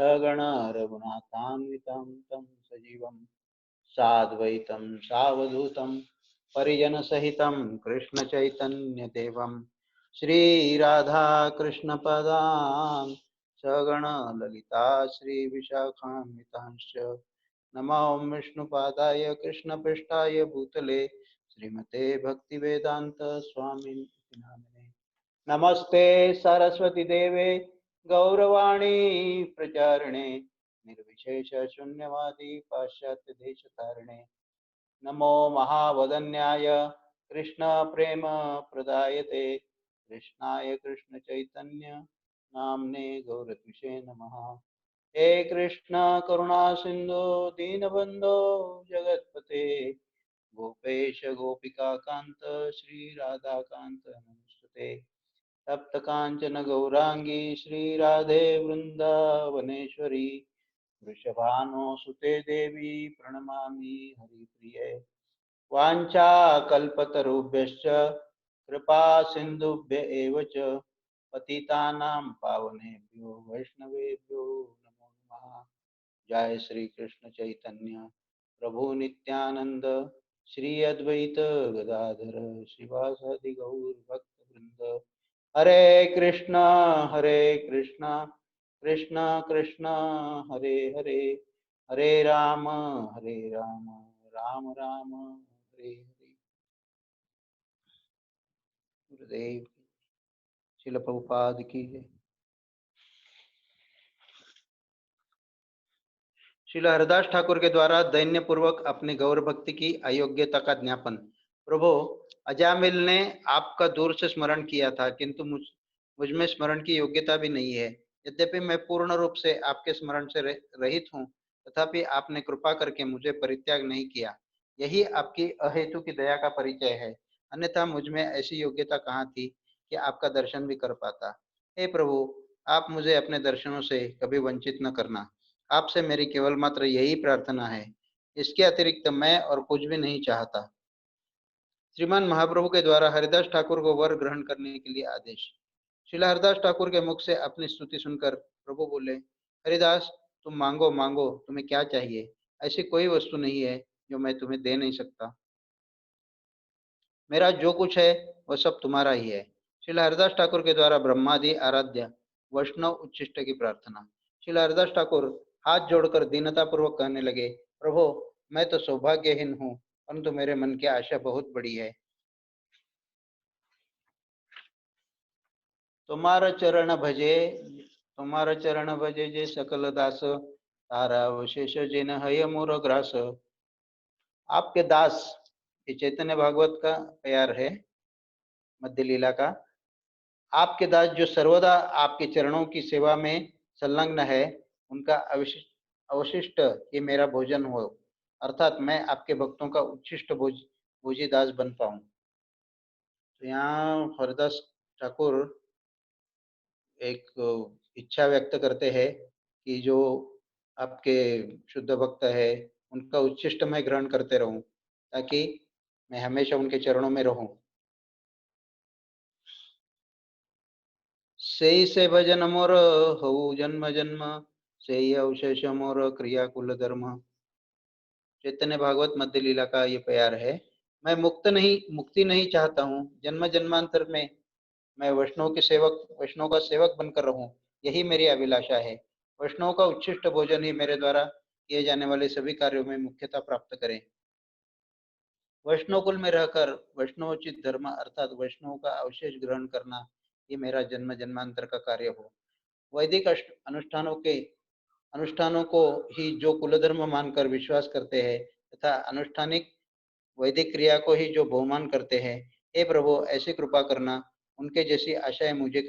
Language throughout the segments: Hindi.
सगण रघुनाथान्वितं तं सजीवं साद्वैतं सावधूतं परिजनसहितं कृष्णचैतन्यदेवं श्रीराधाकृष्णपदान् सगण ललिता श्रीविशाखान्वितांश्च नमो विष्णुपादाय कृष्णपृष्ठाय भूतले श्रीमते भक्तिवेदांत स्वामिन् नामिने। नमस्ते सरस्वती देवे गौरवाणी प्रचारिणे निर्विशेष शून्यवादी पाश्चात्य देश तारिणे नमो महावदन्याय कृष्ण प्रेम प्रदायते कृष्णाय कृष्ण चैतन्य नामने गौरत्विषे नमः। हे कृष्ण करुणा सिंधु दीनबंधो जगतपते गोपेश गोपिका कांत श्री राधा कांत नमस्ते। तप्त कांचन गौरांगी श्री राधे वृंदावनेश्वरी वृषभानुसुते देवी प्रणमामि हरिप्रिये। वाञ्छाकल्पतरुभ्यश्च कृपा सिन्धुभ्य एव च पतितानां पावनेभ्यो वैष्णवेभ्यो नमो नमः। जय श्री कृष्ण चैतन्य प्रभु नित्यानंद श्री अद्वैत गदाधर शिवासादि गौर भक्त वृंद। हरे कृष्णा कृष्ण कृष्ण हरे हरे हरे राम राम राम हरे हरे। गुरुदेव श्रील प्रभुपाद की जय। श्रील हरदास ठाकुर के द्वारा दैन्य पूर्वक अपनी गौर भक्ति की अयोग्यता का ज्ञापन। प्रभु, अजामिल ने आपका दूर से स्मरण किया था, किंतु मुझ में स्मरण की योग्यता भी नहीं है। यद्यपि मैं पूर्ण रूप से आपके स्मरण से रहित हूँ, तथापि आपने कृपा करके मुझे परित्याग नहीं किया। यही आपकी अहेतु की दया का परिचय है, अन्यथा मुझ में ऐसी योग्यता कहाँ थी कि आपका दर्शन भी कर पाता। हे प्रभु, आप मुझे अपने दर्शनों से कभी वंचित न करना। आपसे मेरी केवल मात्र यही प्रार्थना है, इसके अतिरिक्त मैं और कुछ भी नहीं चाहता। श्रीमान महाप्रभु के द्वारा हरिदास ठाकुर को वर ग्रहण करने के लिए आदेश। श्रीला हरिदास ठाकुर के मुख से अपनी स्तुति सुनकर प्रभु बोले, हरिदास, तुम मांगो मांगो, तुम्हें क्या चाहिए? ऐसी कोई वस्तु नहीं है जो मैं तुम्हें दे नहीं सकता। मेरा जो कुछ है वह सब तुम्हारा ही है। श्रीला हरिदास ठाकुर के द्वारा ब्रह्मादि आराध्य वैष्णव उच्चिष्ट की प्रार्थना। श्रीला हरिदास ठाकुर हाथ जोड़कर दीनता पूर्वक कहने लगे, प्रभु, मैं तो सौभाग्यहीन हूँ, परंतु मेरे मन की आशा बहुत बड़ी है। तुम्हारा चरण भजे जे सकल दास, तारा अवशेष जिन हय मोर ग्रास। आपके दास, ये चैतन्य भागवत का प्यार है, मध्य लीला का। आपके दास जो सर्वदा आपके चरणों की सेवा में संलग्न है, उनका अवशिष्ट ये मेरा भोजन हो, अर्थात मैं आपके भक्तों का उच्छिष्ट भोजी दास बन पाऊं। तो यहाँ हरदास ठाकुर एक इच्छा व्यक्त करते हैं कि जो आपके शुद्ध भक्त है उनका उच्छिष्ट मैं ग्रहण करते रहूं, ताकि मैं हमेशा उनके चरणों में रहूं। से भजन मोर हो जन्म जन्म, से अवशेष मोर क्रिया कुल धर्म। चैतन्य भागवत मध्य लीला का ये प्यार है। मैं मुक्ति नहीं चाहता हूँ। जन्म जन्मांतर में मैं वैष्णव का सेवक बनकर रहूं, यही मेरी अभिलाषा है। वैष्णव का उच्छिष्ट भोजन ही मेरे द्वारा किए जाने वाले सभी कार्यों में मुख्यता प्राप्त करे। वैष्णव कुल में रहकर वैष्णवोचित धर्म अर्थात वैष्णव का अवशेष ग्रहण करना, ये मेरा जन्म जन्मांतर का कार्य हो। वैदिक अनुष्ठानों को ही जो कुलधर्म मानकर विश्वास करते हैं, तथा अनुष्ठानिक वैदिक क्रिया को ही जो बहुमान करते हैं, हे प्रभु, ऐसी कृपा करना, उनके जैसी आशाएं मुझे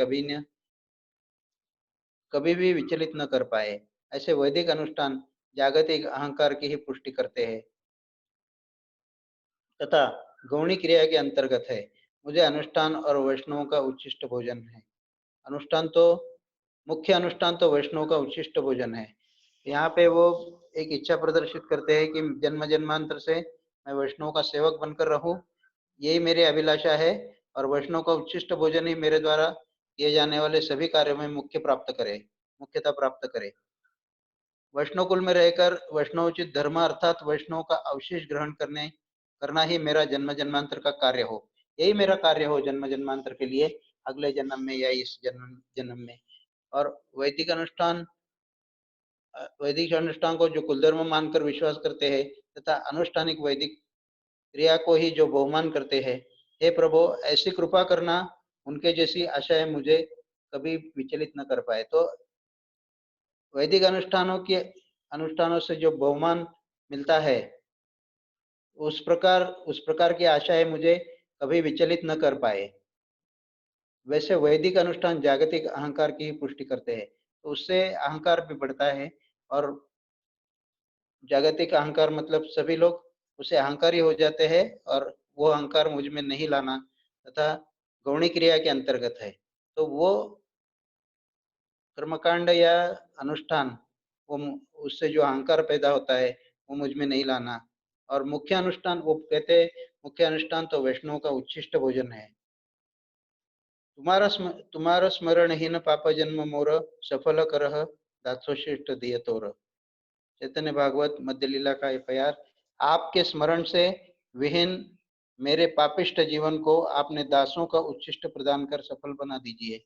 कभी भी विचलित न कर पाए। ऐसे वैदिक अनुष्ठान जागतिक अहंकार की ही पुष्टि करते हैं तथा गौणी क्रिया के अंतर्गत है। मुझे अनुष्ठान और वैष्णव का उच्छिष्ट भोजन है। मुख्य अनुष्ठान तो वैष्णव का उच्छिष्ट भोजन है। यहाँ पे वो एक इच्छा प्रदर्शित करते हैं कि जन्म जन्मांतर से मैं वैष्णव का सेवक बनकर रहूं, यही मेरी अभिलाषा है, और वैष्णव का उच्छिष्ट भोजन ही मेरे द्वारा किए जाने वाले सभी कार्यों में मुख्यता प्राप्त करे। वैष्णव कुल में रहकर वैष्णवोचित धर्म अर्थात वैष्णव का अवशेष ग्रहण करना ही मेरा जन्म जन्मांतर का कार्य हो। यही मेरा कार्य हो जन्म जन्मांतर के लिए, अगले जन्म में या इस जन्म जन्म में। और वैदिक अनुष्ठान को जो कुलधर्म मानकर विश्वास करते हैं तथा अनुष्ठानिक वैदिक क्रिया को ही जो बहुमान करते हैं, हे प्रभु ऐसी कृपा करना उनके जैसी आशाएं मुझे कभी विचलित न कर पाए। तो वैदिक अनुष्ठानों से जो बहुमान मिलता है, उस प्रकार की आशाएं मुझे कभी विचलित न कर पाए। वैसे वैदिक अनुष्ठान जागतिक अहंकार की ही पुष्टि करते हैं, तो उससे अहंकार भी बढ़ता है। और जागतिक अहंकार मतलब सभी लोग उसे अहंकारी हो जाते हैं, और वो अहंकार मुझ में नहीं लाना तथा गौणी क्रिया के अंतर्गत है। तो वो कर्मकांड या अनुष्ठान, वो उससे जो अहंकार पैदा होता है वो मुझ में नहीं लाना। और मुख्य अनुष्ठान, वो कहते हैं मुख्य अनुष्ठान तो वैष्णव का उच्छिष्ट भोजन है। तुम्हारा स्मरण ही न पाप जन्म मोर, सफल करह दासोशिष्ट दिय तोर। चैतन्य भागवत मध्य लीला का ये प्यार, आपके स्मरण से विहीन मेरे पापिष्ट जीवन को आपने दासों का उच्छिष्ट प्रदान कर सफल बना दीजिए।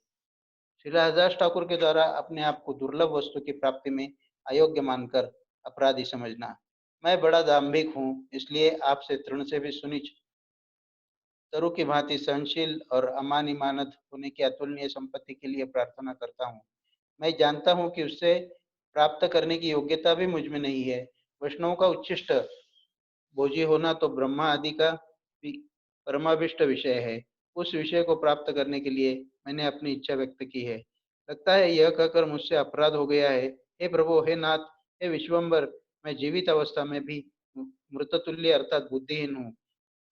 श्रीला हरिदास ठाकुर के द्वारा अपने आप को दुर्लभ वस्तु की प्राप्ति में अयोग्य मानकर अपराधी समझना। मैं बड़ा दाम्भिक हूँ, इसलिए आपसे तृण से भी सुनीच तरु की भांति सहनशील और अमानी मानद होने की अतुलनीय संपत्ति के लिए प्रार्थना करता हूँ। मैं जानता हूँ कि उससे प्राप्त करने की योग्यता भी मुझ में नहीं है। वैष्णव का उच्छिष्ट भोजी होना तो ब्रह्मा आदि का भी परमाभिष्ट विषय है। उस विषय को प्राप्त करने के लिए मैंने अपनी इच्छा व्यक्त की है। लगता है यह कहकर मुझसे अपराध हो गया है। हे प्रभु, हे नाथ, हे विश्वम्बर, मैं जीवित अवस्था में भी मृततुल्य अर्थात बुद्धिहीन हूँ।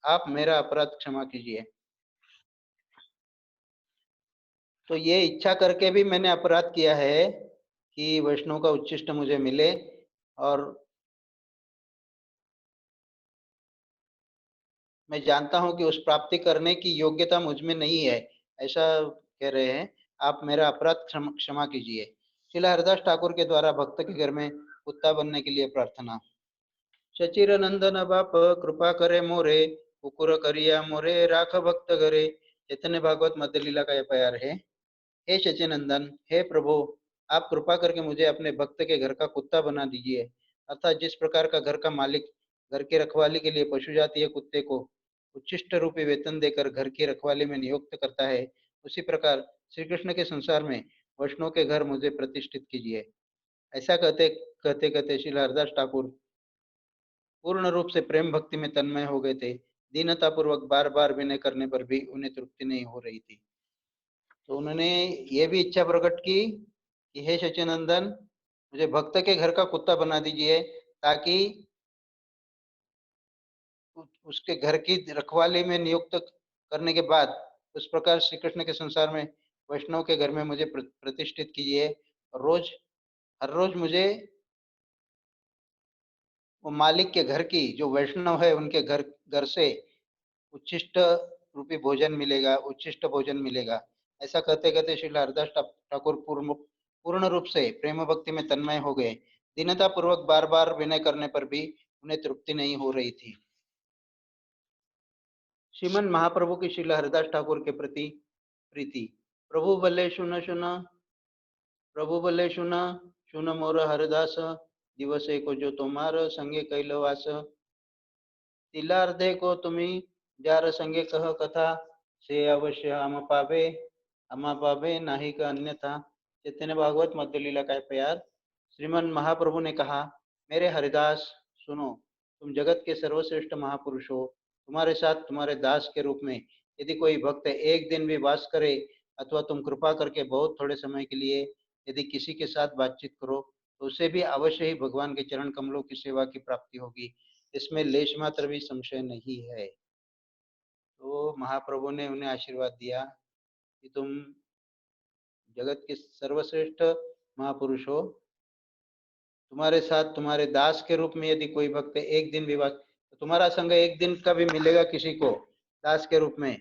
आप मेरा अपराध क्षमा कीजिए। तो ये इच्छा करके भी मैंने अपराध किया है कि वैष्णव का उच्छिष्ट मुझे मिले, और मैं जानता हूं कि उस प्राप्ति करने की योग्यता मुझ में नहीं है, ऐसा कह रहे हैं। आप मेरा अपराध क्षमा कीजिए। श्रीला हरिदास ठाकुर के द्वारा भक्त के घर में कुत्ता बनने के लिए प्रार्थना। शचिर नंदन बाप कृपा करे मोरे, कुकुर करिया मोरे राख भक्त घरे। चैतन्य भागवत मध्य लीला का यह प्यार है। हे शचिनंदन, हे प्रभु, आप कृपा करके मुझे अपने भक्त के घर का कुत्ता बना दीजिए। अर्थात जिस प्रकार का घर का मालिक घर की रखवाली के लिए पशु जातीय कुत्ते को उच्छिष्ट रूपी वेतन देकर घर की रखवाली में नियुक्त करता है, उसी प्रकार श्री कृष्ण के संसार में वैष्णव के घर मुझे प्रतिष्ठित कीजिए। ऐसा कहते कहते कहते श्री हरदास ठाकुर पूर्ण रूप से प्रेम भक्ति में तन्मय हो गए थे। दीनता पूर्वक बार बार विनय करने पर भी उन्हें तृप्ति नहीं हो रही थी। तो उन्होंने ये भी इच्छा प्रकट की कि हे शचिनंदन, मुझे भक्त के घर का कुत्ता बना दीजिए, ताकि उसके घर की रखवाली में नियुक्त करने के बाद उस प्रकार श्री कृष्ण के संसार में वैष्णव के घर में मुझे प्रतिष्ठित कीजिए। रोज हर रोज मुझे वो मालिक के घर की, जो वैष्णव है उनके घर घर से उच्छिष्ट रूपी भोजन मिलेगा, उच्छिष्ट भोजन मिलेगा। ऐसा कहते कहते श्री हरदास ठाकुर पूर्ण रूप से प्रेम भक्ति में तन्मय हो गए। दीनता पूर्वक बार बार विनय करने पर भी उन्हें तृप्ति नहीं हो रही थी। श्रीमन महाप्रभु की श्री हरिदास ठाकुर के प्रति प्रीति। प्रभु भले सुन सुन, प्रभु भले सुन सुन मोर हरिदास, दिवसे को जो तुम्हार संगे कैलवास। तिलार्धे को तुम्ही जार संगे कह कथा, से अवश्य हम पावे नाही का अन्यथा। चैतन्य भागवत मध्य लीला का प्यार। श्रीमन महाप्रभु ने कहा, मेरे हरिदास सुनो, तुम जगत के सर्वश्रेष्ठ महापुरुष हो। तुम्हारे साथ तुम्हारे दास के रूप में यदि कोई भक्त एक दिन भी वास करे, अथवा तुम कृपा करके बहुत थोड़े समय के लिए यदि किसी के साथ बातचीत करो, तो उसे भी अवश्य ही भगवान के चरण कमलों की सेवा की प्राप्ति होगी। इसमें लेश मात्र भी संशय नहीं है। तो महाप्रभु ने उन्हें आशीर्वाद दिया कि तुम जगत के सर्वश्रेष्ठ महापुरुष हो। तुम्हारे साथ तुम्हारे दास के रूप में यदि कोई भक्त एक दिन भी तो तुम्हारा संग एक दिन का भी मिलेगा किसी को दास के रूप में,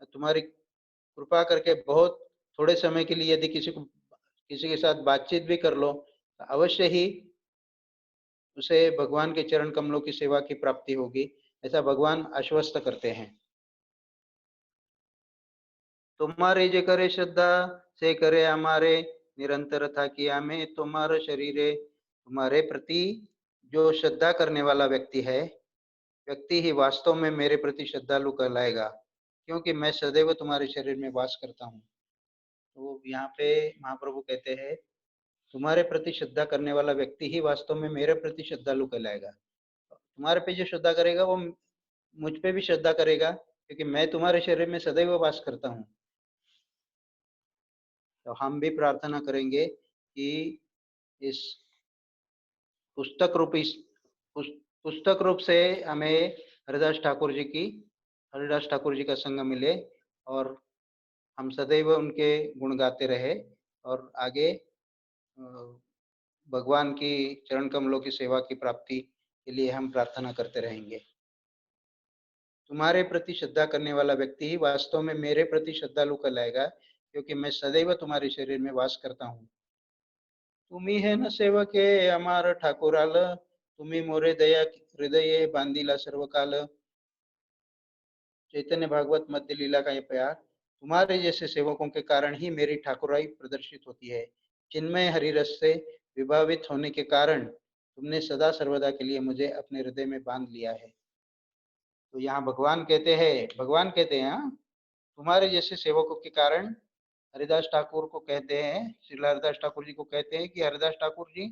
तुम्हारी कृपा करके बहुत थोड़े समय के लिए यदि किसी के साथ बातचीत भी कर लो, तो अवश्य ही उसे भगवान के चरण कमलों की सेवा की प्राप्ति होगी, ऐसा भगवान आश्वस्त करते हैं। तुम्हारी जे करे श्रद्धा से करे हमारे, निरंतर था किया में तुम्हारे शरीरे। तुम्हारे प्रति जो श्रद्धा करने वाला व्यक्ति ही वास्तव में मेरे प्रति श्रद्धालु कहलाएगा, क्योंकि मैं सदैव तुम्हारे शरीर में वास करता हूँ। तो यहाँ पे महाप्रभु कहते हैं, तुम्हारे प्रति श्रद्धा करने वाला व्यक्ति ही वास्तव में मेरे प्रति श्रद्धालु कहलाएगा। तुम्हारे पे जो श्रद्धा करेगा वो मुझ पे भी श्रद्धा करेगा, क्योंकि मैं तुम्हारे शरीर में सदैव वास करता हूँ। तो हम भी प्रार्थना करेंगे कि इस पुस्तक रूप इस पुस्तक रूप से हमें हरिदास ठाकुर जी का संग मिले, और हम सदैव उनके गुण गाते रहे, और आगे भगवान की चरण कमलों की सेवा की प्राप्ति के लिए हम प्रार्थना करते रहेंगे। तुम्हारे प्रति श्रद्धा करने वाला व्यक्ति ही वास्तव में मेरे प्रति श्रद्धालु कहलाएगा, क्योंकि मैं सदैव तुम्हारे शरीर में वास करता हूँ। तुम्ही है न सेवके अमार ठाकुराल, तुम्ही मोरे दया हृदय बांधीला सर्वकाल। चैतन्य भागवत मध्य लीला का ये प्यार, तुम्हारे जैसे सेवकों के कारण ही मेरी ठाकुराई प्रदर्शित होती है। चिन्मय हरिरस से विभावित होने के कारण तुमने सदा सर्वदा के लिए मुझे अपने हृदय में बांध लिया है। तो यहाँ भगवान कहते हैं, हाँ, तुम्हारे जैसे सेवकों के कारण, हरिदास ठाकुर को कहते हैं, श्रील हरिदास ठाकुर जी को कहते हैं कि हरिदास ठाकुर जी,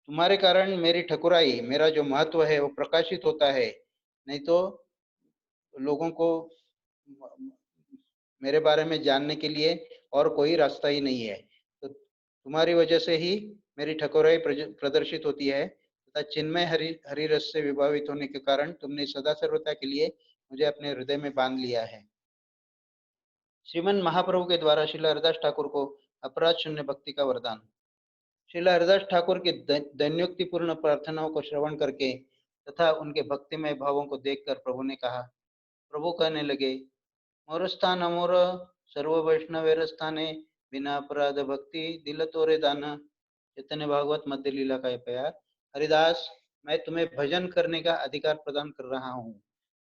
तुम्हारे कारण मेरी ठकुराई, मेरा जो महत्व है वो प्रकाशित होता है। नहीं तो लोगों को मेरे बारे में जानने के लिए और कोई रास्ता ही नहीं है। तो तुम्हारी वजह से ही मेरी ठकुराई प्रदर्शित होती है, तथा चिन्मय हरि रस से विभावित होने के कारण तुमने सदा सर्वदा के लिए मुझे अपने हृदय में बांध लिया है। श्रीमन महाप्रभु के द्वारा श्रील हरिदास ठाकुर को अपराध शून्य भक्ति का वरदान। श्रील हरिदास ठाकुर की दैन्योक्तिपूर्ण प्रार्थनाओं को श्रवण करके तथा उनके भक्तिमय भावों को देखकर प्रभु ने कहा, प्रभु कहने लगे, मोर स्थान अमोर सर्व वैष्णवेर स्थाने, बिना अपराध भक्ति दिल तोरे दाना। चैतन्य भागवत मध्य लीला का प्यार, हरिदास, मैं तुम्हें भजन करने का अधिकार प्रदान कर रहा हूँ।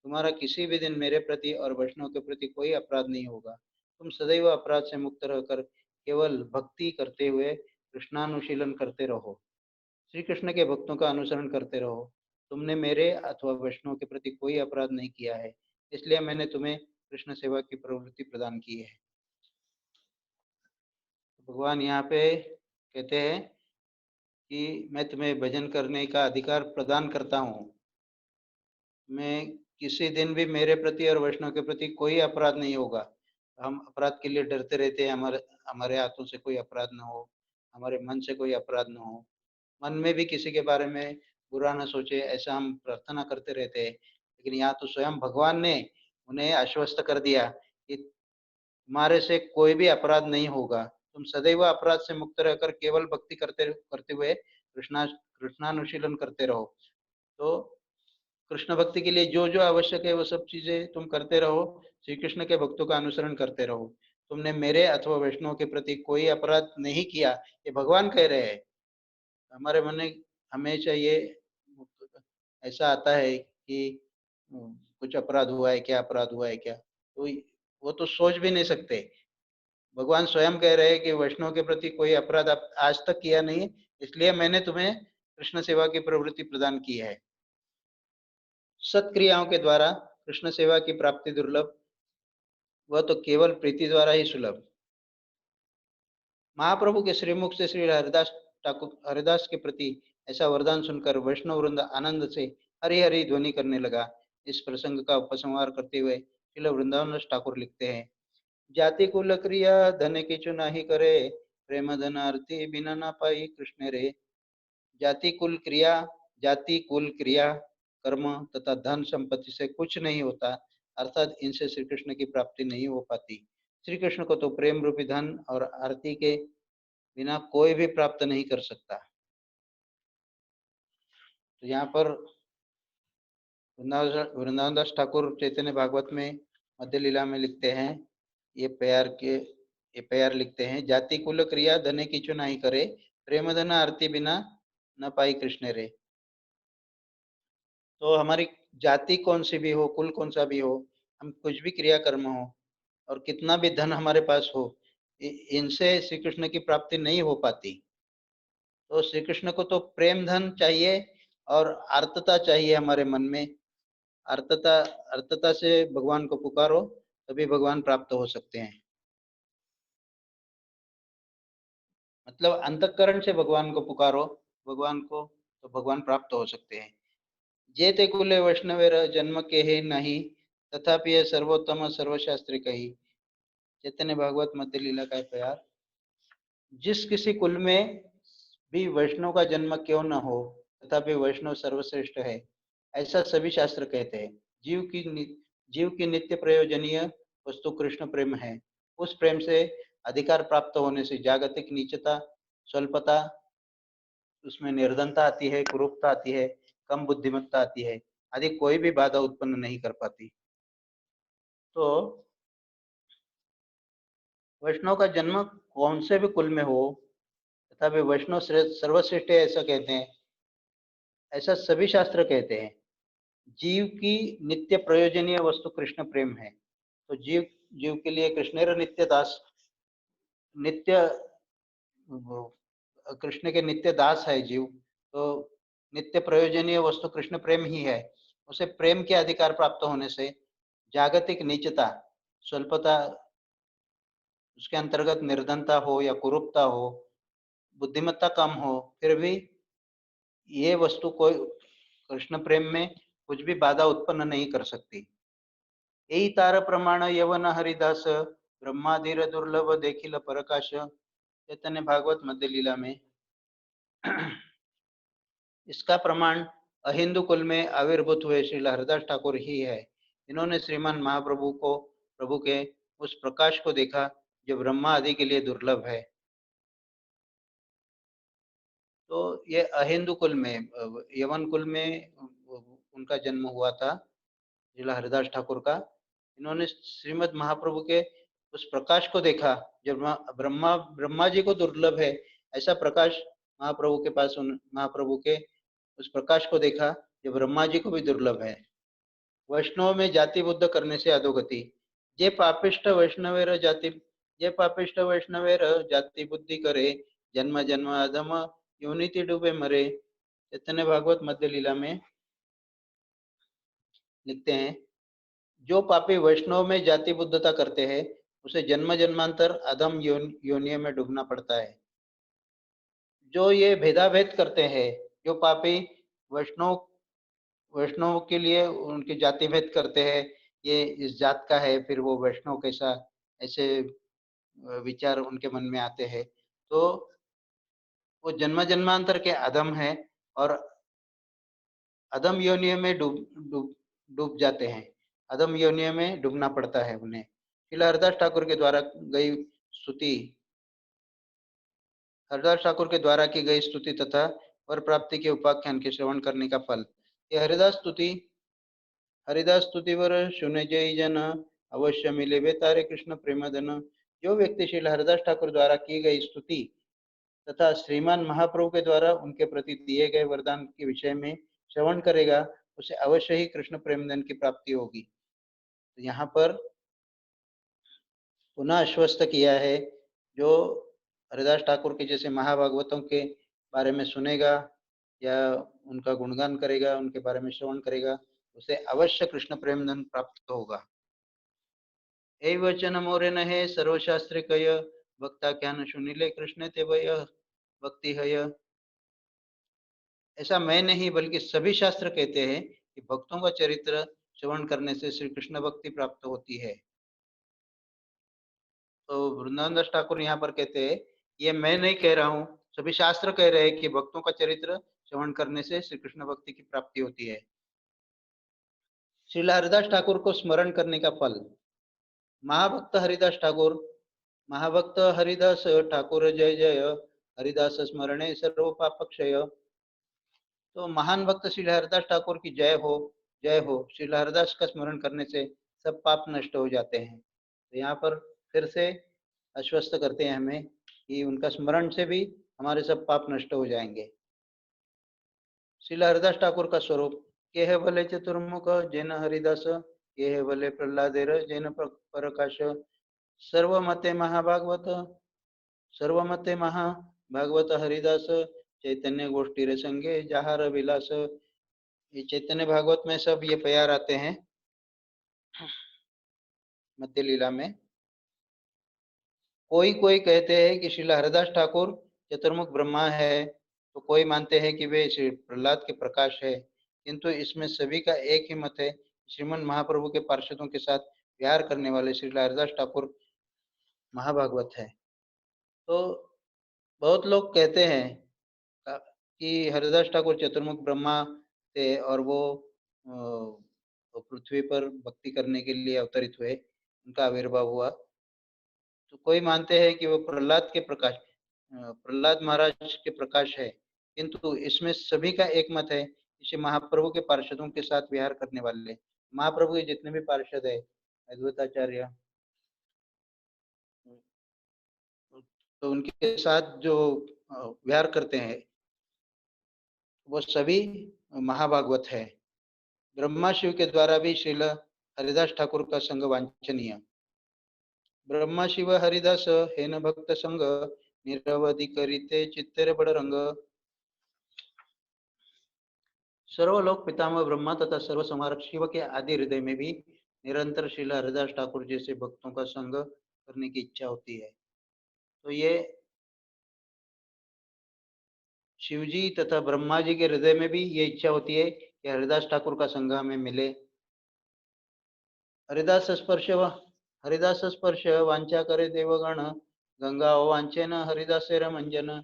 तुम्हारा किसी भी दिन मेरे प्रति और वैष्णव के प्रति कोई अपराध नहीं होगा। तुम सदैव अपराध से मुक्त रहकर केवल भक्ति करते हुए कृष्णानुशीलन करते रहो, श्री कृष्ण के भक्तों का अनुसरण करते रहो। तुमने मेरे अथवा वैष्णव के प्रति कोई अपराध नहीं किया है, इसलिए मैंने तुम्हें कृष्ण सेवा की प्रवृत्ति प्रदान की है। भगवान यहाँ पे कहते हैं कि मैं तुम्हें भजन करने का अधिकार प्रदान करता हूँ। मैं किसी दिन भी मेरे प्रति और वैष्णव के प्रति कोई अपराध नहीं होगा। हम अपराध के लिए डरते रहते हैं, हमारे हमारे हाथों से कोई अपराध न हो, हमारे मन से कोई अपराध न हो, मन में भी किसी के बारे में बुरा न सोचे, ऐसा हम प्रार्थना करते रहते हैं। लेकिन यहाँ तो स्वयं भगवान ने उन्हें आश्वस्त कर दिया कि तुम्हारे से कोई भी अपराध नहीं होगा। तुम सदैव अपराध से मुक्त रहकर केवल भक्ति करते करते हुए कृष्णानुशीलन करते रहो। तो कृष्ण भक्ति के लिए जो जो आवश्यक है वो सब चीजें तुम करते रहो, श्री कृष्ण के भक्तों का अनुसरण करते रहो। तुमने मेरे अथवा वैष्णव के प्रति कोई अपराध नहीं किया, ये भगवान कह रहे हैं। हमारे मन में हमेशा ये ऐसा आता है कि कुछ अपराध हुआ है क्या, अपराध हुआ है क्या, तो वो तो सोच भी नहीं सकते। भगवान स्वयं कह रहे हैं कि वैष्णव के प्रति कोई अपराध आज तक किया नहीं, इसलिए मैंने तुम्हें कृष्ण सेवा की प्रवृत्ति प्रदान की है। सत्क्रियाओं के द्वारा कृष्ण सेवा की प्राप्ति दुर्लभ, वह तो केवल प्रीति द्वारा ही सुलभ। महाप्रभु के श्रीमुख से श्री हरिदास के प्रति ऐसा वरदान सुनकर वैष्णव वृंद आनंद से हरि हरि ध्वनि करने लगा। इस प्रसंग का उपसंहार करते हुए श्रील वृंदावन ठाकुर लिखते हैं, जाति कुल क्रिया धन किचु नाही करे, प्रेम धन अर्थी बिना ना पाई कृष्ण रे। जाति कुल क्रिया कर्म तथा धन संपत्ति से कुछ नहीं होता, अर्थात इनसे श्री कृष्ण की प्राप्ति नहीं हो पाती। श्री कृष्ण को तो प्रेम रूपी धन और आरती के बिना कोई भी प्राप्त नहीं कर सकता। तो यहाँ पर वृंदावन दास ठाकुर चैतन्य भागवत में मध्य लीला में लिखते हैं, ये प्यार लिखते हैं, जाति कुल क्रिया धने किचु नहीं करे, प्रेम धन आरती बिना न पाई कृष्ण रे। तो हमारी जाति कौन सी भी हो, कुल कौन सा भी हो, हम कुछ भी क्रिया कर्म हो और कितना भी धन हमारे पास हो, इनसे श्री कृष्ण की प्राप्ति नहीं हो पाती। तो श्री कृष्ण को तो प्रेम धन चाहिए और आर्तता चाहिए हमारे मन में। आर्तता, आर्तता से भगवान को पुकारो, तभी भगवान प्राप्त हो सकते हैं। मतलब अंतःकरण से भगवान को पुकारो, भगवान को, तो भगवान प्राप्त हो सकते हैं। जे ते कुले वैष्णवेर जन्म के ही नहीं, तथापि ये सर्वोत्तम सर्वशास्त्री कही। चैतन्य भागवत मध्य लीला का प्यार। जिस किसी कुल में भी वैष्णव का जन्म क्यों न हो, तथापि वैष्णव सर्वश्रेष्ठ है, ऐसा सभी शास्त्र कहते हैं। जीव की नित्य प्रयोजनीय वस्तु कृष्ण प्रेम है। उस प्रेम से अधिकार प्राप्त होने से जागतिक नीचता, स्वल्पता, उसमें निर्धनता आती है, कुरूपता आती है, कम बुद्धिमत्ता आती है, आदि कोई भी बाधा उत्पन्न नहीं कर पाती। तो वैष्णव का जन्म कौन से भी कुल में हो, तथा वे वैष्णव सर्वश्रेष्ठ है ऐसा कहते हैं, ऐसा सभी शास्त्र कहते हैं। जीव की नित्य प्रयोजनीय वस्तु कृष्ण प्रेम है। तो जीव जीव के लिए कृष्णेर नित्य दास, नित्य कृष्ण के नित्य दास है जीव। तो नित्य प्रयोजनीय वस्तु कृष्ण प्रेम ही है। उसे प्रेम के अधिकार प्राप्त होने से जागतिक नीचता, स्वल्पता, उसके अंतर्गत निर्धनता हो या कुरूपता हो, बुद्धिमत्ता कम हो, फिर भी ये वस्तु कोई कृष्ण प्रेम में कुछ भी बाधा उत्पन्न नहीं कर सकती। यही तार प्रमाण यवन हरिदास, ब्रह्मादिर दुर्लभ देखिल प्रकाश। चैतन्य भागवत मध्य लीला में इसका प्रमाण अहिंदू कुल में आविर्भूत हुए श्री हरिदास ठाकुर ही है। इन्होंने श्रीमान महाप्रभु को, प्रभु के उस प्रकाश को देखा जो ब्रह्मा आदि के लिए दुर्लभ है। तो ये अहिंदू कुल में, यवन कुल में उनका जन्म हुआ था, जिला हरिदास ठाकुर का। इन्होंने श्रीमद महाप्रभु के उस प्रकाश को देखा जब ब्रह्मा ब्रह्मा जी को दुर्लभ है, ऐसा प्रकाश महाप्रभु के पास, उन महाप्रभु के उस प्रकाश को देखा जो ब्रह्मा जी को भी दुर्लभ है। वैष्णव में जाति बुद्ध करने से अधोगति। जे पापिष्ट वैष्णवेर जाति, जे पापिष्ट वैष्णवेर जाति बुद्धि करे, जन्म जन्म अधम योनिति डूबे मरे। चैतन्य भागवत मध्य लीला में लिखते हैं, जो पापी वैष्णव में जाति बुद्धता करते हैं, उसे जन्म जन्मांतर अधम योनियों में डूबना पड़ता है। जो ये भेदाभेद करते हैं, जो पापी वैष्णव, वैष्णव के लिए उनकी जाति भेद करते हैं, ये इस जात का है, फिर वो वैष्णव कैसा, ऐसे विचार उनके मन में आते हैं, तो वो जन्म जन्मांतर के अधम है और अधम योनियों में डूब डूब डूब जाते हैं। अधम योनियों में डूबना पड़ता है उन्हें। श्रील हरिदास ठाकुर के द्वारा गई स्तुति, हरिदास ठाकुर के द्वारा की गई स्तुति तथा वर प्राप्ति के उपाख्यान के श्रवण करने का फल। ये हरिदास स्तुति वर सुने जय जन, अवश्य मिले वे तारे कृष्ण प्रेम धन। जो व्यक्ति श्री हरिदास ठाकुर द्वारा की गई स्तुति तथा श्रीमान महाप्रभु के द्वारा उनके प्रति दिए गए वरदान के विषय में श्रवण करेगा, उसे अवश्य ही कृष्ण प्रेमधन की प्राप्ति होगी। तो यहाँ पर पुनः आश्वस्त किया है, जो हरिदास ठाकुर के जैसे महाभागवतों के बारे में सुनेगा या उनका गुणगान करेगा, उनके बारे में श्रवण करेगा, उसे अवश्य कृष्ण प्रेमधन प्राप्त होगा। ए वचन मोरे नहे सर्वशास्त्र कय, भक्ता ज्ञान सुनिले कृष्ण ते भय भक्ति है। ऐसा मैं नहीं बल्कि सभी शास्त्र कहते हैं कि भक्तों का चरित्र श्रवण करने से श्री कृष्ण भक्ति प्राप्त होती है। तो वृंदावन दास ठाकुर यहाँ पर कहते हैं, ये मैं नहीं कह रहा हूँ, सभी शास्त्र कह रहे हैं कि भक्तों का चरित्र श्रवण करने से श्री कृष्ण भक्ति की प्राप्ति होती है। श्रील हरिदास ठाकुर को स्मरण करने का फल। महाभक्त हरिदास ठाकुर, महाभक्त हरिदास ठाकुर जय जय, हरिदास स्मरणे सर्व पाप क्षय। तो महान भक्त श्री हरिदास ठाकुर की जय हो, जय हो। श्री हरिदास का स्मरण करने से सब पाप नष्ट हो जाते हैं। तो यहाँ पर फिर से आश्वस्त करते हैं हमें कि उनका स्मरण से भी हमारे सब पाप नष्ट हो जाएंगे। श्रील हरिदास ठाकुर का स्वरूप, ये है भले चतुर्मुख जैन हरिदास, ये है भले प्रहलादेर जैन प्रकाश, सर्वमते महाभागवत, सर्वमते महाभागवत हरिदास, चैतन्य गोष्ठी रे संगे जहार विलास। ये चैतन्य भागवत में सब ये प्यार आते हैं मध्य लीला में। कोई कोई कहते हैं कि श्रील हरिदास ठाकुर चतुर्मुख ब्रह्मा है, तो कोई मानते हैं कि वे श्री प्रहलाद के प्रकाश है, किंतु इसमें सभी का एक ही मत है। श्रीमन महाप्रभु के पार्षदों के साथ विहार करने वाले श्रील हरिदास ठाकुर महाभागवत है। तो बहुत लोग कहते हैं कि हरिदास ठाकुर चतुर्मुख ब्रह्मा थे और वो पृथ्वी पर भक्ति करने के लिए अवतरित हुए, उनका आविर्भाव हुआ। तो कोई मानते हैं कि वो प्रहलाद के प्रकाश, प्रहलाद महाराज के प्रकाश है, किंतु इसमें सभी का एक मत है। इसे महाप्रभु के पार्षदों के साथ विहार करने वाले, महाप्रभु के जितने भी पार्षद है, अद्वैताचार्य, तो उनके साथ जो विहार करते हैं वो सभी महाभागवत है। ब्रह्मा शिव के द्वारा भी श्रील हरिदास ठाकुर का संग वांछनीय। ब्रह्मा शिव हरिदास हे न भक्त संग, निरवधि करिते चित्तेर बड़ रंग। सर्वलोक पितामह ब्रह्मा तथा सर्व समारक शिव के आदि हृदय में भी निरंतर श्रील हरिदास ठाकुर जैसे भक्तों का संग करने की इच्छा होती है। तो ये शिवजी तथा ब्रह्मा जी के हृदय में भी ये इच्छा होती है कि हरिदास ठाकुर का संग हमें मिले। हरिदास स्पर्श हरिदास स्पर्श वांछा करे देवगण, गंगा वांछे न हरिदास मंजन।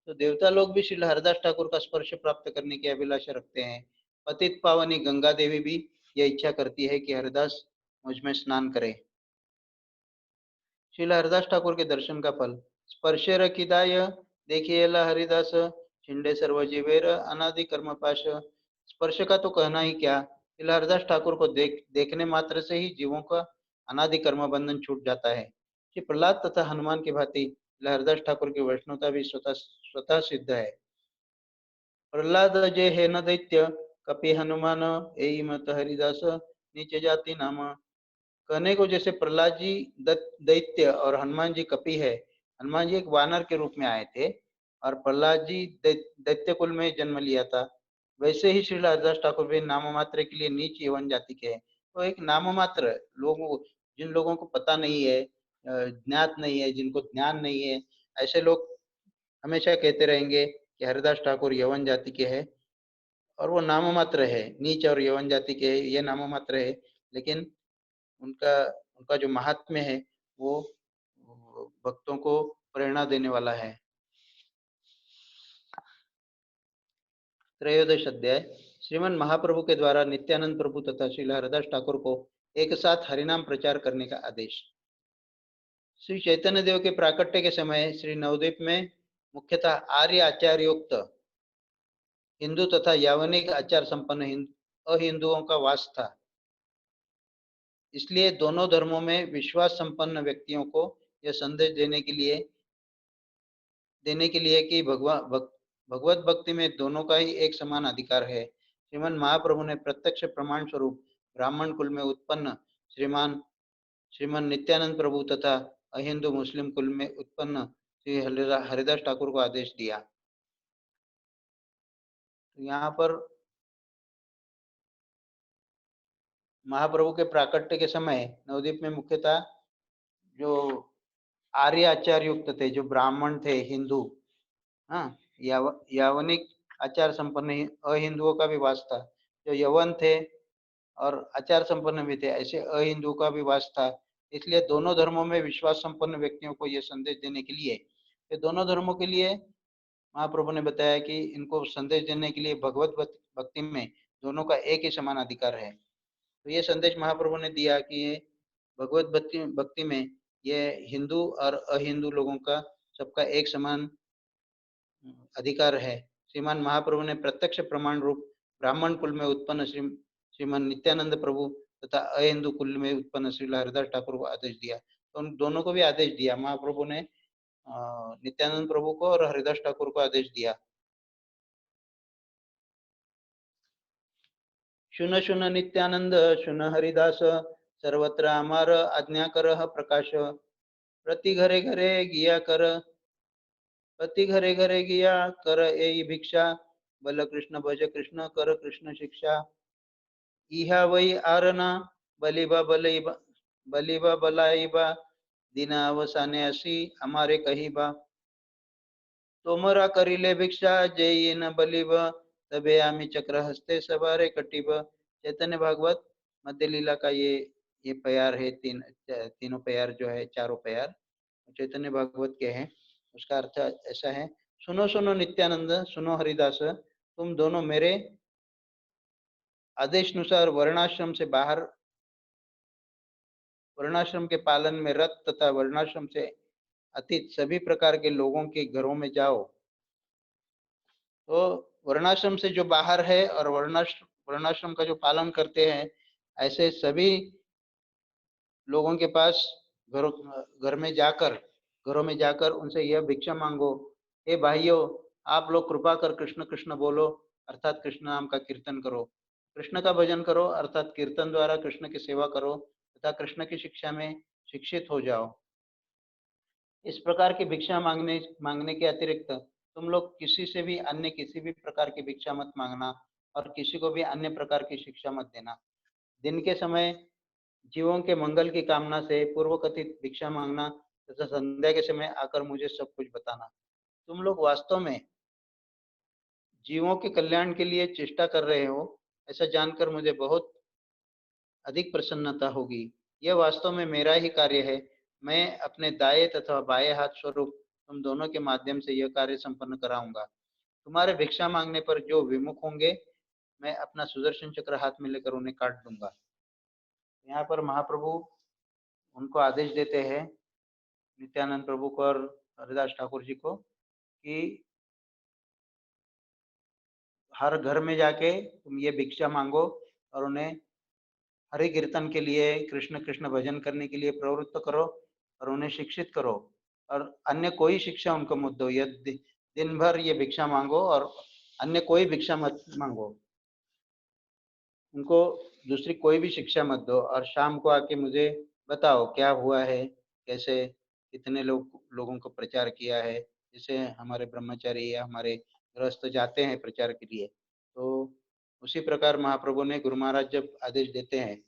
तो देवता लोग भी श्री हरिदास ठाकुर का स्पर्श प्राप्त करने की अभिलाषा रखते हैं। पतित पावनी गंगा देवी भी यह इच्छा करती है कि हरिदास मुझ में स्नान करे। श्री हरिदास ठाकुर के दर्शन का फल, स्पर्शे रखिदाय देखिए हरिदास, छिंडे सर्व जीवेर अनादि कर्म पाश। स्पर्श का तो कहना ही क्या, श्री हरिदास ठाकुर को देखने मात्र से ही जीवों का अनादि कर्म बंधन छूट जाता है। श्री प्रहलाद तथा हनुमान की भांति हरिदास ठाकुर की वैष्णवता भी स्वतः स्वतः सिद्ध है। प्रहलाद जे है न दैत्य, कपि हनुमान एई मत हरिदास, नीचे जाति नाम। कहने को जैसे प्रहलाद जी दैत्य और हनुमान जी कपि है। हनुमान जी एक वानर के रूप में आए थे और प्रहलाद जी दैत्य कुल में जन्म लिया था। वैसे ही श्री हरिदास ठाकुर भी नाम मात्र के लिए नीच यवन जाति के हैं। तो एक नाम मात्र लोगों, जिन लोगों को पता नहीं है, ज्ञात नहीं है, जिनको ज्ञान नहीं है, ऐसे लोग हमेशा कहते रहेंगे कि हरिदास ठाकुर यवन जाति के हैं और वो नाम मात्र है, नीच और यवन जाति के ये नाम मात्र है। लेकिन उनका उनका जो महात्म्य है वो भक्तों को प्रेरणा देने वाला है। त्रयोदश अध्याय, श्रीमन महाप्रभु के द्वारा नित्यानंद प्रभु तथा श्री हरिदास ठाकुर को एक साथ हरिनाम प्रचार करने का आदेश। श्री चैतन्य देव के प्राकट्य के समय श्री नवद्वीप में मुख्यतः आर्य आचार्योक्त हिंदू तथा यावनिक आचार संपन्न अहिंदुओं का वास था। इसलिए दोनों धर्मों में विश्वास संपन्न व्यक्तियों को यह संदेश देने के लिए कि भगवत भक्ति में दोनों का ही एक समान अधिकार है। श्रीमन महाप्रभु ने प्रत्यक्ष प्रमाण स्वरूप ब्राह्मण कुल में उत्पन्न श्रीमन नित्यानंद प्रभु तथा अहिंदू मुस्लिम कुल में उत्पन्न श्री हरिदास ठाकुर को आदेश दिया। तो यहाँ पर महाप्रभु के प्राकट्य के समय नवद्वीप में मुख्यतः जो आर्य आचार्य युक्त थे, जो ब्राह्मण थे, हिंदू, हाँ, यावनिक आचार संपन्न अहिंदुओं का भी वास था। जो यवन थे और आचार संपन्न भी थे, ऐसे अहिंदुओं का भी वास था। इसलिए दोनों धर्मों में विश्वास संपन्न व्यक्तियों को यह संदेश देने के लिए, ये दोनों धर्मों के लिए महाप्रभु ने बताया कि इनको संदेश देने के लिए भगवत भक्ति में दोनों का एक ही समान अधिकार है। तो ये संदेश महाप्रभु ने दिया कि ये भगवत भक्ति में ये हिंदू और अहिंदू लोगों का सबका एक समान अधिकार है। श्रीमान महाप्रभु ने प्रत्यक्ष प्रमाण रूप ब्राह्मण कुल में उत्पन्न श्रीमान नित्यानंद प्रभु तथा अहिंदू कुल में उत्पन्न श्री हरिदास ठाकुर को आदेश दिया। तो उन दोनों को भी आदेश दिया, महाप्रभु ने नित्यानंद प्रभु को और हरिदास ठाकुर को आदेश दिया। शुन शुन नित्यानंद शुन हरिदास, सर्वत्र अमर आज्ञा कर प्रकाश। प्रति घरे घरे गिया कर, प्रति घरे घरे गिया कर एई भिक्षा, बल कृष्ण भज कृष्ण कर कृष्ण शिक्षा। इहा वही आरना, बलिबा बलैबा, बलिबा बलाइबा, दीना अवसाने असी हमारे कहिबा। तोमरा करिले भिक्षा जय न बलिब, तबे आमी चक्र हस्ते सवारे कटिब। चैतन्य भागवत मध्य लीला का ये प्यार है, तीनों प्यार जो है, चारों प्यार चैतन्य भागवत के हैं। उसका अर्थ ऐसा है, सुनो सुनो नित्यानंद, सुनो हरिदास, तुम दोनों मेरे आदेशानुसार वर्णाश्रम से बाहर, वर्णाश्रम के पालन में रत तथा वर्णाश्रम से अतीत सभी प्रकार के लोगों के घरों में जाओ। तो वर्णाश्रम से जो बाहर है और वर्णाश्रम का जो पालन करते हैं, ऐसे सभी लोगों के पास घरों में जाकर उनसे यह भिक्षा मांगो, हे भाइयों, आप लोग कृपा कर कृष्ण कृष्ण बोलो, अर्थात कृष्ण नाम का कीर्तन करो, कृष्ण का भजन करो, अर्थात कीर्तन द्वारा कृष्ण की सेवा करो तथा कृष्ण की शिक्षा में शिक्षित हो जाओ। इस प्रकार की भिक्षा मांगने के अतिरिक्त तुम लोग किसी से भी अन्य किसी भी प्रकार की भिक्षा मत मांगना, और किसी को भी अन्य प्रकार की शिक्षा मत देना। दिन के समय जीवों के मंगल की कामना से पूर्व कथित भिक्षा मांगना तथा संध्या के समय आकर मुझे सब कुछ बताना। तुम लोग वास्तव में जीवों के कल्याण के लिए चेष्टा कर रहे हो, ऐसा जानकर मुझे बहुत अधिक प्रसन्नता होगी। यह वास्तव में मेरा ही कार्य है। मैं अपने दाएं तथा बाएं हाथ स्वरूप तुम दोनों के माध्यम से यह कार्य संपन्न कराऊंगा। तुम्हारे भिक्षा मांगने पर जो विमुख होंगे, मैं अपना सुदर्शन चक्र हाथ में लेकर उन्हें काट दूंगा। यहाँ पर महाप्रभु उनको आदेश देते हैं, नित्यानंद प्रभु को और हरिदास ठाकुर जी को, कि हर घर में जाके तुम ये भिक्षा मांगो और उन्हें हरि कीर्तन के लिए, कृष्ण कृष्ण भजन करने के लिए प्रवृत्त करो और उन्हें शिक्षित करो, और अन्य कोई शिक्षा उनको मत दो। यह दिन भर ये भिक्षा मांगो और अन्य कोई भिक्षा मत मांगो, उनको दूसरी कोई भी शिक्षा मत दो, और शाम को आके मुझे बताओ क्या हुआ है, कैसे कितने लोगों को प्रचार किया है। जैसे हमारे ब्रह्मचारी या हमारे गृहस्थ जाते हैं प्रचार के लिए, तो उसी प्रकार महाप्रभु ने, गुरु महाराज जब आदेश देते हैं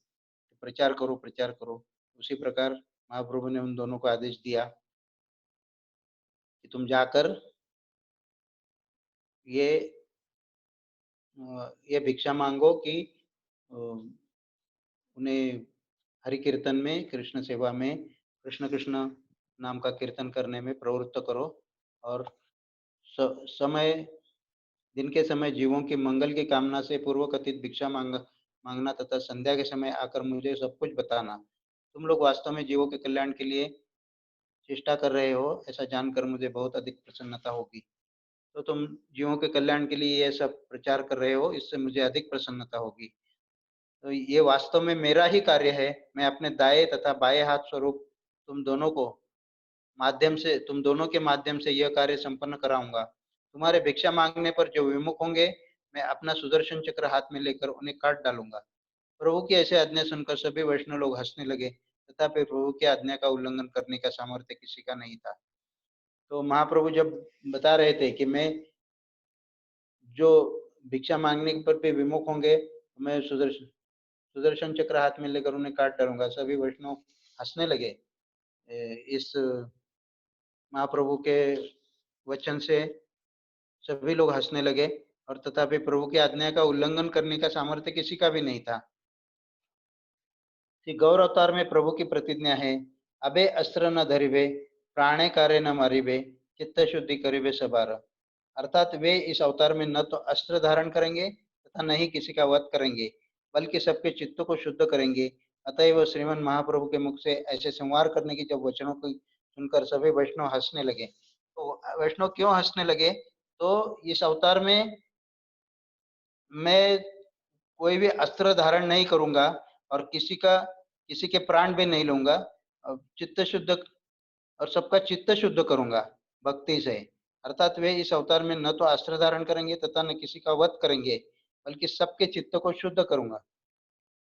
प्रचार करो प्रचार करो, उसी प्रकार महाप्रभु ने उन दोनों को आदेश दिया कि तुम जाकर ये ये भिक्षा मांगो कि उन्हें हरि कीर्तन में, कृष्ण सेवा में, कृष्ण कृष्ण नाम का कीर्तन करने में प्रवृत्त करो, और समय दिन के समय जीवों के मंगल की कामना से पूर्व कथित भिक्षा मांगना तथा संध्या के समय आकर मुझे सब कुछ बताना। तुम लोग वास्तव में जीवों के कल्याण के लिए चेष्टा कर रहे हो, ऐसा जानकर मुझे बहुत अधिक प्रसन्नता होगी। तो तुम जीवों के कल्याण के लिए ये सब प्रचार कर रहे हो, इससे मुझे अधिक प्रसन्नता होगी। तो ये वास्तव में मेरा ही कार्य है। मैं अपने दाएं तथा बाएं हाथ स्वरूप तुम दोनों के माध्यम से यह कार्य संपन्न कराऊंगा। तुम्हारे भिक्षा मांगने पर जो विमुख होंगे, मैं अपना सुदर्शन चक्र हाथ में लेकर उन्हें काट डालूंगा। प्रभु की ऐसे आज्ञा सुनकर सभी वैष्णव लोग हंसने लगे, तथापि प्रभु की आज्ञा का उल्लंघन करने का सामर्थ्य किसी का नहीं था। तो महाप्रभु जब बता रहे थे कि मैं जो भिक्षा मांगने पर भी विमुख होंगे, मैं सुदर्शन चक्र हाथ में लेकर उन्हें काट डालूंगा। सभी वैष्णव हंसने लगे इस महाप्रभु के वचन से। सभी लोग हंसने लगे, और तथापि प्रभु की आज्ञा का उल्लंघन करने का सामर्थ्य किसी का भी नहीं था। श्री गौर अवतार में प्रभु की प्रतिज्ञा है, अबे अस्त्र न धरिबे, प्राणे कार्य न मारिबे, चित्त शुद्धि करिबे सबार। अर्थात वे इस अवतार में न तो अस्त्र धारण करेंगे तथा न ही किसी का वध करेंगे, बल्कि सबके चित्त को शुद्ध करेंगे। अतएव श्रीमन महाप्रभु के मुख से ऐसे संवार करने की जब वचनों को सुनकर सभी वैष्णव हंसने लगे। तो वैष्णव क्यों हंसने लगे? तो इस अवतार में मैं कोई भी अस्त्र धारण नहीं करूंगा और किसी के प्राण भी नहीं लूंगा, चित्त शुद्ध और सबका चित्त शुद्ध करूंगा भक्ति से। अर्थात वे इस अवतार में न तो अस्त्र धारण करेंगे तथा न किसी का वध करेंगे, बल्कि सबके चित्त को शुद्ध करूंगा।